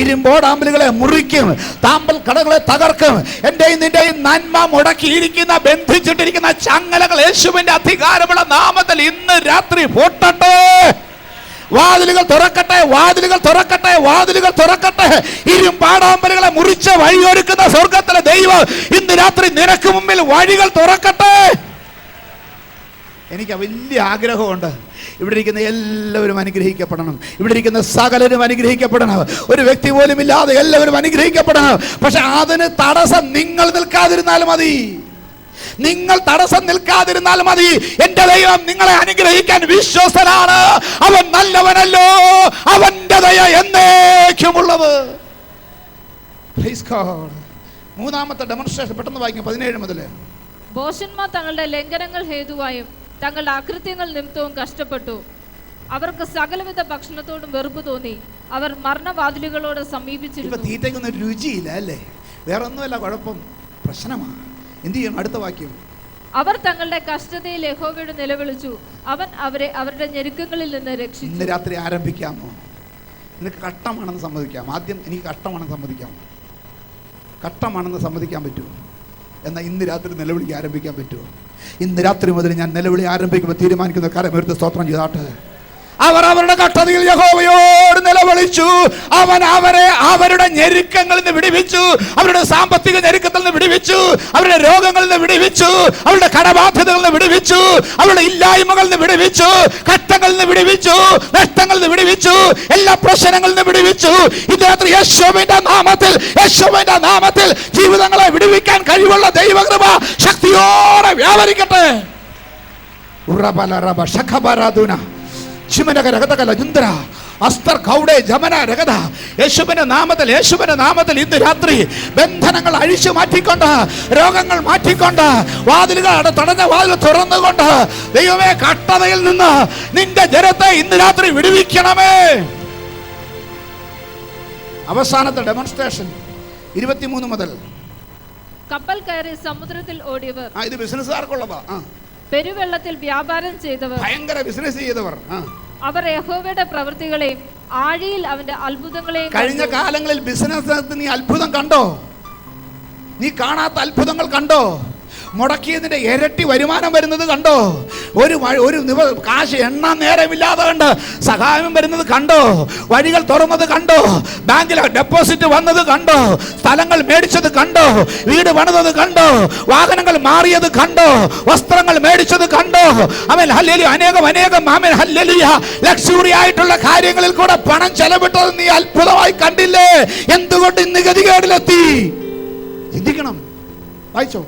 ഇരുമ്പോടാമ്പലുകളെ മുറിക്കും, താമ്പൽ കടകളെ തകർക്കും. എന്റെയും നിന്റെയും നന്മ മുടക്കിയിരിക്കുന്ന, ബന്ധിച്ചിട്ടിരിക്കുന്ന ചങ്ങലകൾ യേശുവിന്റെ അധികാരമുള്ള നാമത്തിൽ ഇന്ന് രാത്രി പൊട്ടട്ടെ. വാതിലുകൾ തുറക്കട്ടെ, വാതിലുകൾ തുറക്കട്ടെ, വാതിലുകൾ തുറക്കട്ടെ. ഇരുമ്പാടാമ്പലുകളെ മുറിച്ച് വഴിയൊരുക്കുന്ന സ്വർഗത്തിലെ ദൈവം ഇന്ന് രാത്രി നിനക്ക് മുമ്പിൽ വഴികൾ തുറക്കട്ടെ. എനിക്ക് വലിയ ആഗ്രഹമുണ്ട്, ഇവിടെ ഇരിക്കുന്ന എല്ലാവരും അനുഗ്രഹിക്കപ്പെടണം. ഇവിടെ ഇരിക്കുന്ന സകലരും അനുഗ്രഹിക്കപ്പെടണം. ഒരു വ്യക്തി പോലും ഇല്ലാതെ എല്ലാവരും അനുഗ്രഹിക്കപ്പെടണം. പക്ഷെ അതിന് തടസ്സം നിങ്ങൾ നിൽക്കാതിരുന്നാൽ മതി. നിങ്ങൾ തടസ്സം നിൽക്കാതിരുന്നാൽ മതി. എന്റെ ദൈവം നിങ്ങളെ അനുഗ്രഹിക്കാൻ വിശ്വസ്തനാണ്. അവൻ നല്ലവനല്ലോ, അവന്റെ ദയ എന്നേക്കുമുള്ളത്. Praise God. മൂന്നാമത്തെ ഡെമോൺസ്ട്രേഷൻ പെട്ടെന്ന് വായിക്കും 17 മുതൽ.
ഭോഷന്മാർ തങ്ങളുടെ ലംഘനങ്ങൾ ഹേതുവായും തങ്ങളുടെ അകൃത്യങ്ങൾ നിമിത്തവും കഷ്ടപ്പെട്ടു. അവർക്ക് സകലവിധ ഭക്ഷണത്തോടും വെറുപ്പ് തോന്നി. അവർ മരണവാതിലുകളോട് സമീപിച്ചിരുന്നു.
തീറ്റയ്ക്കൊന്നും രുചിയില്ല അല്ലേ? വേറെ ഒന്നുമല്ല, കുഴപ്പം, പ്രശ്നമാണ്. എന്ത് ചെയ്യണം? അടുത്ത വാക്യം.
അവർ തങ്ങളുടെ കഷ്ടതയിൽ യഹോവയോട് നിലവിളിച്ചു. അവൻ അവരെ അവരുടെ ഞെരുക്കങ്ങളിൽ നിന്ന് രക്ഷിച്ചു.
ഇന്ന് രാത്രി ആരംഭിക്കാമോ? നിനക്ക് കഷ്ടമാണെന്ന് സമ്മതിക്കാം. ആദ്യം എനിക്ക് കഷ്ടമാണെന്ന് സമ്മതിക്കാം. കഷ്ടമാണെന്ന് സമ്മതിക്കാൻ പറ്റുമോ? എന്നാൽ ഇന്ന് രാത്രി നിലവിളിക്ക് ആരംഭിക്കാൻ പറ്റുമോ? ഇന്ന് രാത്രി മുതൽ ഞാൻ നിലവിളി ആരംഭിക്കുമ്പോൾ തീരുമാനിക്കുന്ന കരമേർത്ത് സ്തോത്രം ചെയ്താട്ടെ. അവർ അവരുടെ കഷ്ടതയിൽ യഹോവയോട് നിലവിളിച്ചു. അവൻ അവരെ അവരുടെ ഞെരുക്കങ്ങളിൽ നിന്ന് വിടുവിച്ചു. അവരുടെ സാമ്പത്തിക ഞെരുക്കത്തിൽ നിന്ന് വിടുവിച്ചു. അവരുടെ രോഗങ്ങളിൽ നിന്ന് വിടുവിച്ചു. അവരുടെ കടബാധ്യതകളിൽ നിന്ന് വിടുവിച്ചു. അവരുടെ ഇല്ലായ്മകളിൽ നിന്ന് വിടുവിച്ചു. കഷ്ടങ്ങളിൽ നിന്ന് വിടുവിച്ചു. നഷ്ടങ്ങളിൽ നിന്ന് വിടുവിച്ചു. എല്ലാ പ്രശ്നങ്ങളിൽ നിന്ന് വിടുവിച്ചു. ഇന്ന് രാത്രി യേശുവിന്റെ നാമത്തിൽ ജീവിതങ്ങളെ വിടുവിക്കാൻ കഴിവുള്ള ദൈവകൃപ ശക്തിയോടെ വ്യാപരിക്കട്ടെ. യേശുവിന്റെ നാമത്തിൽ ഇന്ന് രാത്രി ബന്ധനങ്ങൾ അഴിച്ചു മാറ്റിക്കൊണ്ട്, രോഗങ്ങൾ മാറ്റിക്കൊണ്ട്, വാതിലുകൾ തടഞ്ഞ വാതിൽ തുറന്നുകൊണ്ട്, ദൈവമേ കഷ്ടതയിൽ നിന്ന് നിന്റെ ജനത്തെ ഇന്ന് രാത്രി വിടുവിക്കണമേ. അവസാനത്തെ ഡെമോൺസ്ട്രേഷൻ 23 മുതൽ.
കപ്പൽ കയറി സമുദ്രത്തിൽ ഓടിയവർ.
ഇത് ബിസിനസ്സുകാർക്കുള്ളതാ.
പെരുവെള്ളത്തിൽ വ്യാപാരം ചെയ്തവർ,
ഭയങ്കര ബിസിനസ് ചെയ്തവർ.
അവർ യഹോവയുടെ പ്രവൃത്തികളെയും ആഴിയിൽ അവന്റെ അത്ഭുതങ്ങളെയും. കഴിഞ്ഞ
കാലങ്ങളിൽ ബിസിനസ് നീ അത്ഭുതം കണ്ടോ? നീ കാണാത്ത അത്ഭുതങ്ങൾ കണ്ടോ? മുടക്കിയതിന്റെ ഇരട്ടി വരുമാനം വരുന്നത് കണ്ടോ? ഒരു കാശ് എണ്ണാൻ നേരമില്ലാതെ കണ്ട് സഹായം വരുന്നത് കണ്ടോ? വഴികൾ തുറന്നത് കണ്ടോ? ബാങ്കിൽ ഡെപ്പോസിറ്റ് വന്നത് കണ്ടോ? സ്ഥലങ്ങൾ മേടിച്ചത് കണ്ടോ? വീട് പണിതത് കണ്ടോ? വാഹനങ്ങൾ മാറിയത് കണ്ടോ? വസ്ത്രങ്ങൾ മേടിച്ചത് കണ്ടോ? Amen hallelujah. അനേകം ആമേൻ ഹല്ലേലൂയ. ലക്ഷ്വറി ആയിട്ടുള്ള കാര്യങ്ങളിൽ കൂടെ പണം ചെലവിട്ടത് നീ അത്ഭുതമായി കണ്ടില്ലേ? എന്തുകൊണ്ട് ഇന്ന് ഗതികേടിലെത്തി? ചിന്തിക്കണം. വായിച്ചോ.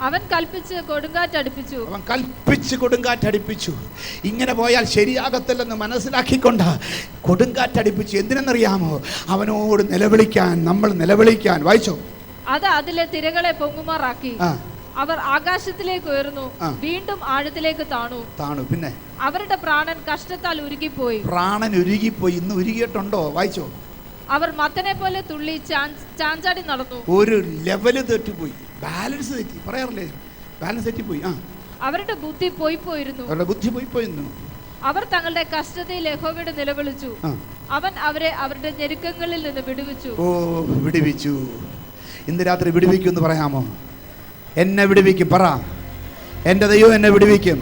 അവൻ കൽപ്പിച്ച്
കൊടുങ്കാറ്റടിപ്പിച്ചു. ഇങ്ങനെ പോയാൽ ശരിയാകത്തില്ലെന്ന് മനസ്സിലാക്കിക്കൊണ്ട് കൊടുങ്കാറ്റടിപ്പിച്ചു. എന്തിനെന്നറിയാമോ? അവനോട് നിലവിളിക്കാൻ, നമ്മൾ നിലവിളിക്കാൻ. വായിച്ചോ.
അത് അതിലെ തിരകളെ പൊങ്ങുമാറാക്കി. അവർ ആകാശത്തിലേക്ക് ഉയർന്നു, വീണ്ടും ആഴത്തിലേക്ക് താണു. പിന്നെ അവരുടെ പ്രാണൻ കഷ്ടത്താൽ ഉരുകിപ്പോയി.
ഇന്ന് ഉരുകിയിട്ടുണ്ടോ? വായിച്ചോ.
അവർ മത്തനെ പോലെ തുള്ളി ചാഞ്ചാടി നടന്നു.
ഒരു ലെവല് തെറ്റിപ്പോയി, ബാലൻസ് തെറ്റി. പറയാറില്ലേ, ബാലൻസ് തെറ്റിപ്പോയി.
അവരുടെ ബുദ്ധി പോയിപ്പോയിരുന്നു. അവർ തങ്ങളുടെ കഷ്ടതയിൽ യഹോവയോട് നിലവിളിച്ചു. അവൻ അവരെ അവരുടെ ഞെരുക്കങ്ങളിൽ നിന്ന് വിടുവിച്ചു.
ഇന്ന് രാത്രി വിടുവിക്കും എന്ന് പറയാമോ? എന്നെ വിടുവിക്കും. പറ, എൻ്റെ ദൈവം എന്നെ വിടുവിക്കും.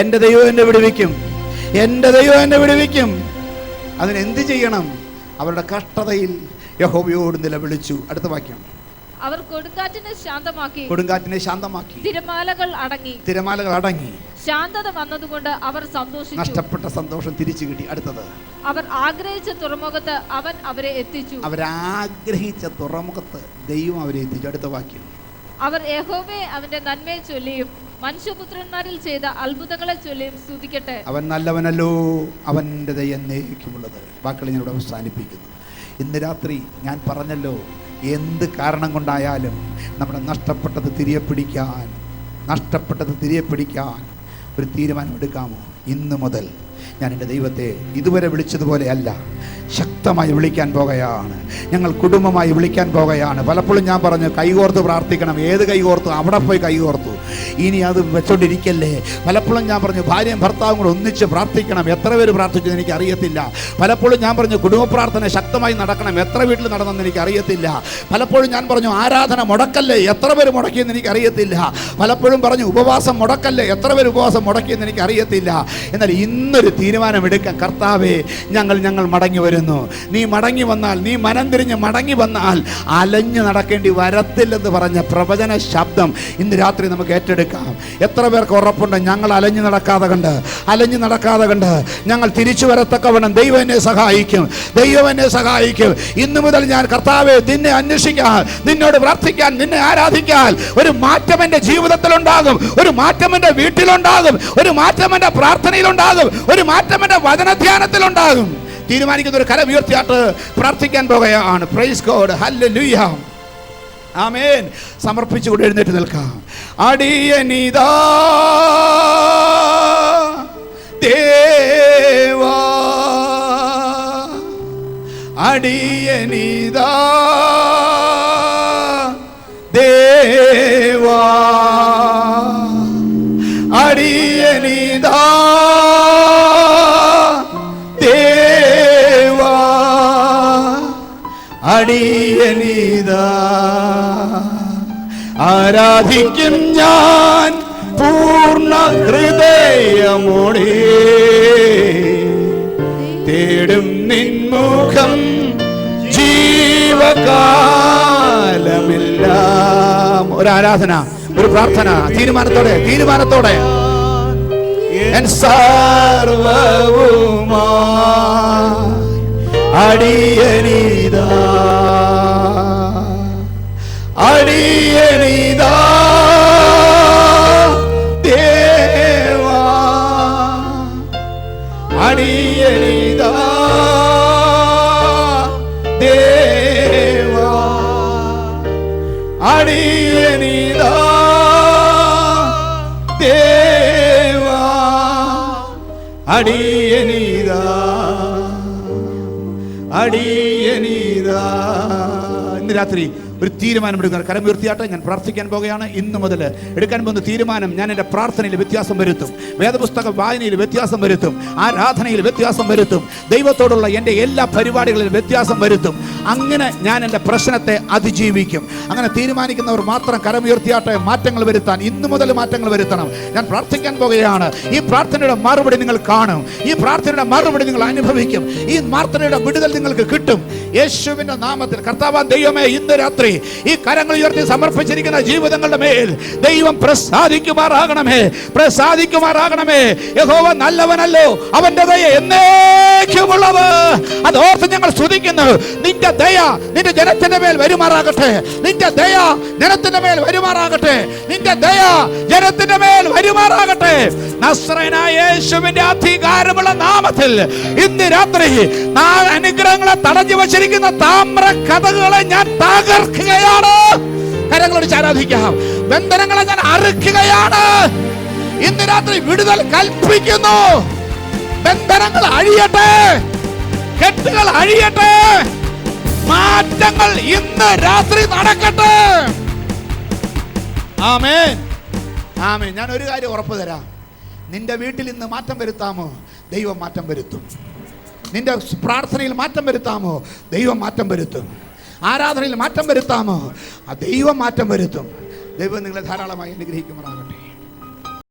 എൻ്റെ ദൈവം എന്നെ വിടുവിക്കും. എൻ്റെ ദൈവം എന്നെ വിടുവിക്കും. അതിനെന്ത് ചെയ്യണം? അവരുടെ കഷ്ടതയിൽ യഹോവയോട് നിലവിളിച്ചു. അടുത്ത വാക്യം.
അവർ കൊടുങ്കാറ്റിനെ ശാന്തമാക്കി. തിരമാലകൾ അടങ്ങി. ശാന്തത വന്നതുകൊണ്ട് അവർ സന്തോഷിച്ചു.
നഷ്ടപ്പെട്ട സന്തോഷം തിരിച്ചു കിട്ടി. അടുത്തത്.
അവർ ആഗ്രഹിച്ച തുറമുഖത്ത് അവൻ അവരെ എത്തിച്ചു.
അവരാഗ്രഹിച്ച തുറമുഖത്ത് ദൈവം അവരെ എത്തിച്ചു. അടുത്ത വാക്യം.
അവർ യഹോവയെ അവന്റെ നന്മയെ ചൊല്ലിയും മനുഷ്യപുത്രന്മാരിൽ ചെയ്ത അത്ഭുതങ്ങളെ ചൊല്ലിയും സ്തുതിക്കട്ടെ.
അവൻ നല്ലവനല്ലോ, അവന്റെ ദയ എന്നേക്കുമുള്ളത്. വാക്കുകൾ ഞാനിവിടെ അവസാനിപ്പിക്കുന്നു. ഇന്ന് രാത്രി ഞാൻ പറഞ്ഞല്ലോ, എന്ത് കാരണം കൊണ്ടായാലും നമ്മുടെ നഷ്ടപ്പെട്ടത് തിരികെ പിടിക്കാൻ ഒരു തീരുമാനം എടുക്കാമോ? ഇന്ന് മുതൽ ഞാൻ എൻ്റെ ദൈവത്തെ ഇതുവരെ വിളിച്ചതുപോലെ അല്ല, ശക്തമായി വിളിക്കാൻ പോകുകയാണ്. ഞങ്ങൾ കുടുംബമായി വിളിക്കാൻ പോകുകയാണ്. പലപ്പോഴും ഞാൻ പറഞ്ഞു, കൈകോർത്ത് പ്രാർത്ഥിക്കണം. ഏത് കൈകോർത്തു? അവിടെ പോയി കൈകോർത്തു. ഇനി അത് വെച്ചോണ്ടിരിക്കല്ലേ. പലപ്പോഴും ഞാൻ പറഞ്ഞു, ഭാര്യയും ഭർത്താവും കൂടെ ഒന്നിച്ച് പ്രാർത്ഥിക്കണം. എത്ര പേര് പ്രാർത്ഥിച്ചെന്ന് എനിക്ക് അറിയത്തില്ല. പലപ്പോഴും ഞാൻ പറഞ്ഞു, കുടുംബ പ്രാർത്ഥന ശക്തമായി നടക്കണം. എത്ര വീട്ടിൽ നടന്നെന്ന് എനിക്ക് അറിയത്തില്ല. പലപ്പോഴും ഞാൻ പറഞ്ഞു, ആരാധന മുടക്കല്ലേ. എത്ര പേര് മുടക്കിയെന്ന് എനിക്ക് അറിയത്തില്ല. പലപ്പോഴും പറഞ്ഞു, ഉപവാസം മുടക്കല്ലേ. എത്ര പേര് ഉപവാസം മുടക്കിയെന്ന് എനിക്ക് അറിയത്തില്ല. എന്നാൽ ഇന്നൊരു തീരുമാനമെടുക്കാൻ, കർത്താവേ, ഞങ്ങൾ മടങ്ങി വരുന്നു. നീ മടങ്ങി വന്നാൽ, നീ മനം തിരിഞ്ഞ് മടങ്ങി വന്നാൽ അലഞ്ഞു നടക്കേണ്ടി വരത്തില്ലെന്ന് പറഞ്ഞ പ്രവചന ശബ്ദം ഇന്ന് രാത്രി നമുക്ക് ഏറ്റെടുക്കാം. എത്ര പേർക്ക് ഉറപ്പുണ്ട്? ഞങ്ങൾ അലഞ്ഞു നടക്കാതെ കണ്ട് ഞങ്ങൾ തിരിച്ചു വരത്തക്കവണ്ണം ദൈവം എന്നെ സഹായിക്കും. ഇന്നു മുതൽ ഞാൻ, കർത്താവേ, നിന്നെ അന്വേഷിക്കാൻ, നിന്നോട് പ്രാർത്ഥിക്കാൻ, നിന്നെ ആരാധിക്കാൻ ഒരു മാറ്റം എൻ്റെ ജീവിതത്തിലുണ്ടാകും. ഒരു മാറ്റം എൻ്റെ വീട്ടിലുണ്ടാകും. ഒരു മാറ്റം എൻ്റെ പ്രാർത്ഥനയിലുണ്ടാകും. ഒരു മാറ്റം എൻ്റെ വചനധ്യാനത്തിലുണ്ടാകും. തീരുമാനിക്കുന്ന ഒരു കരം ഉയർത്തിയാട്ട് പ്രാർത്ഥിക്കാൻ പോകുകയാണ്. Price God. ഹല്ലേലൂയ. ആമേൻ. സമർപ്പിച്ചുകൊണ്ട് എഴുന്നേറ്റ് നിൽക്കാം. അടിയനിതാ ദേവാ, അടിയനിതാ ദേവാ, അടിയനിതാ ദേവാ, അടിയനിതാ. ആരാധിക്കും ഞാൻ പൂർണ്ണ ഹൃദയമോടെ, തേടും നിൻമുഖം ജീവകാലമെല്ലാം. ഒരു ആരാധന, ഒരു പ്രാർത്ഥന, തീരുമാനത്തോടെ എൻ സർവവുമാ അടിയനിതാ, അടിയനിതാ ദേവാ, അടിയനിതാ ദേവാ, അടിയനിതാ ദേവാ, അടിയനിതാ, അടിയനിതാ. ഇന്ന് രാത്രി ഒരു തീരുമാനമെടുക്കുക. കരം ഉയർത്തിയാട്ടെ. ഞാൻ പ്രാർത്ഥിക്കാൻ പോകുകയാണ്. ഇന്ന് മുതൽ എടുക്കാൻ പോകുന്ന തീരുമാനം, ഞാൻ എൻ്റെ പ്രാർത്ഥനയിൽ വ്യത്യാസം വരുത്തും, വേദപുസ്തക വായനയിൽ വ്യത്യാസം വരുത്തും, ആരാധനയിൽ വ്യത്യാസം വരുത്തും, ദൈവത്തോടുള്ള എൻ്റെ എല്ലാ പരിപാടികളിലും വ്യത്യാസം വരുത്തും. അങ്ങനെ ഞാൻ എൻ്റെ പ്രശ്നത്തെ അതിജീവിക്കും. അങ്ങനെ തീരുമാനിക്കുന്നവർ മാത്രം കരം ഉയർത്തിയാട്ടെ. മാറ്റങ്ങൾ വരുത്താൻ ഇന്ന് മുതൽ മാറ്റങ്ങൾ വരുത്തണം. ഞാൻ പ്രാർത്ഥിക്കാൻ പോകുകയാണ്. ഈ പ്രാർത്ഥനയുടെ മറുപടി നിങ്ങൾ കാണും. ഈ പ്രാർത്ഥനയുടെ മറുപടി നിങ്ങൾ അനുഭവിക്കും. ഈ പ്രാർത്ഥനയുടെ വിടുതൽ നിങ്ങൾക്ക് കിട്ടും. യേശുവിൻ്റെ നാമത്തിൽ. കർത്താവാൻ ദൈവമേ, ഇന്ന് രാത്രി ഈ കരങ്ങൾ ഉയർത്തി സമർപ്പിച്ചിരിക്കുന്ന ജീവിതങ്ങളുടെ മേൽ ദൈവം പ്രസാദിക്കുമാറാകണമേ, പ്രസാദിക്കുമാറാകണമേ. യഹോവ നല്ലവനല്ലോ, അവന്റെ ദയ എന്നേക്കുമുള്ളത്. അത് ഓർത്ത് ഞങ്ങൾ സ്തുതിക്കുന്നു. നിന്റെ ദയ നിന്റെ ജനത്തിന്റെ മേൽ വരുമാറാകട്ടെ, നിന്റെ ദയ ജനത്തിന്റെ മേൽ വരുമാറാകട്ടെ, നിന്റെ ദയ ജനത്തിന്റെ മേൽ വരുമാറാകട്ടെ. നസ്രയനായ യേശുവിന്റെ അധികാരമുള്ള നാമത്തിൽ ഇന്ന് രാത്രി അനുഗ്രഹങ്ങളെ തടഞ്ഞു വച്ചിരിക്കുന്ന താമ്ര കഥകളെ ഞാൻ തകർക്കുകയാണ്. കരങ്ങളോട് ആരാധിക്കാം. ബന്ധനങ്ങളെ ഞാൻ അറുക്കുകയാണ്. ഇന്ന് രാത്രി വിടുതൽ കൽപ്പിക്കുന്നു. ബന്ധനങ്ങൾ അഴിയട്ടെ, കെട്ടുകൾ അഴിയട്ടെ, മാറ്റങ്ങൾ ഇന്ന് രാത്രി നടക്കട്ടെ. ആമേൻ, ആമേൻ. ഞാൻ ഒരു കാര്യം ഉറപ്പു തരാം. നിന്റെ വീട്ടിൽ ഇന്ന് മാറ്റം വരുത്താമോ? ദൈവം മാറ്റം വരുത്തും. നിന്റെ പ്രാർത്ഥനയിൽ മാറ്റം വരുത്താമോ? ദൈവം മാറ്റം വരുത്തും. ആരാധനയിൽ മാറ്റം വരുത്താമോ? ആ ദൈവം മാറ്റം വരുത്തും. ദൈവം നിങ്ങളെ ധാരാളമായി അനുഗ്രഹിക്കുമാറാകട്ടെ.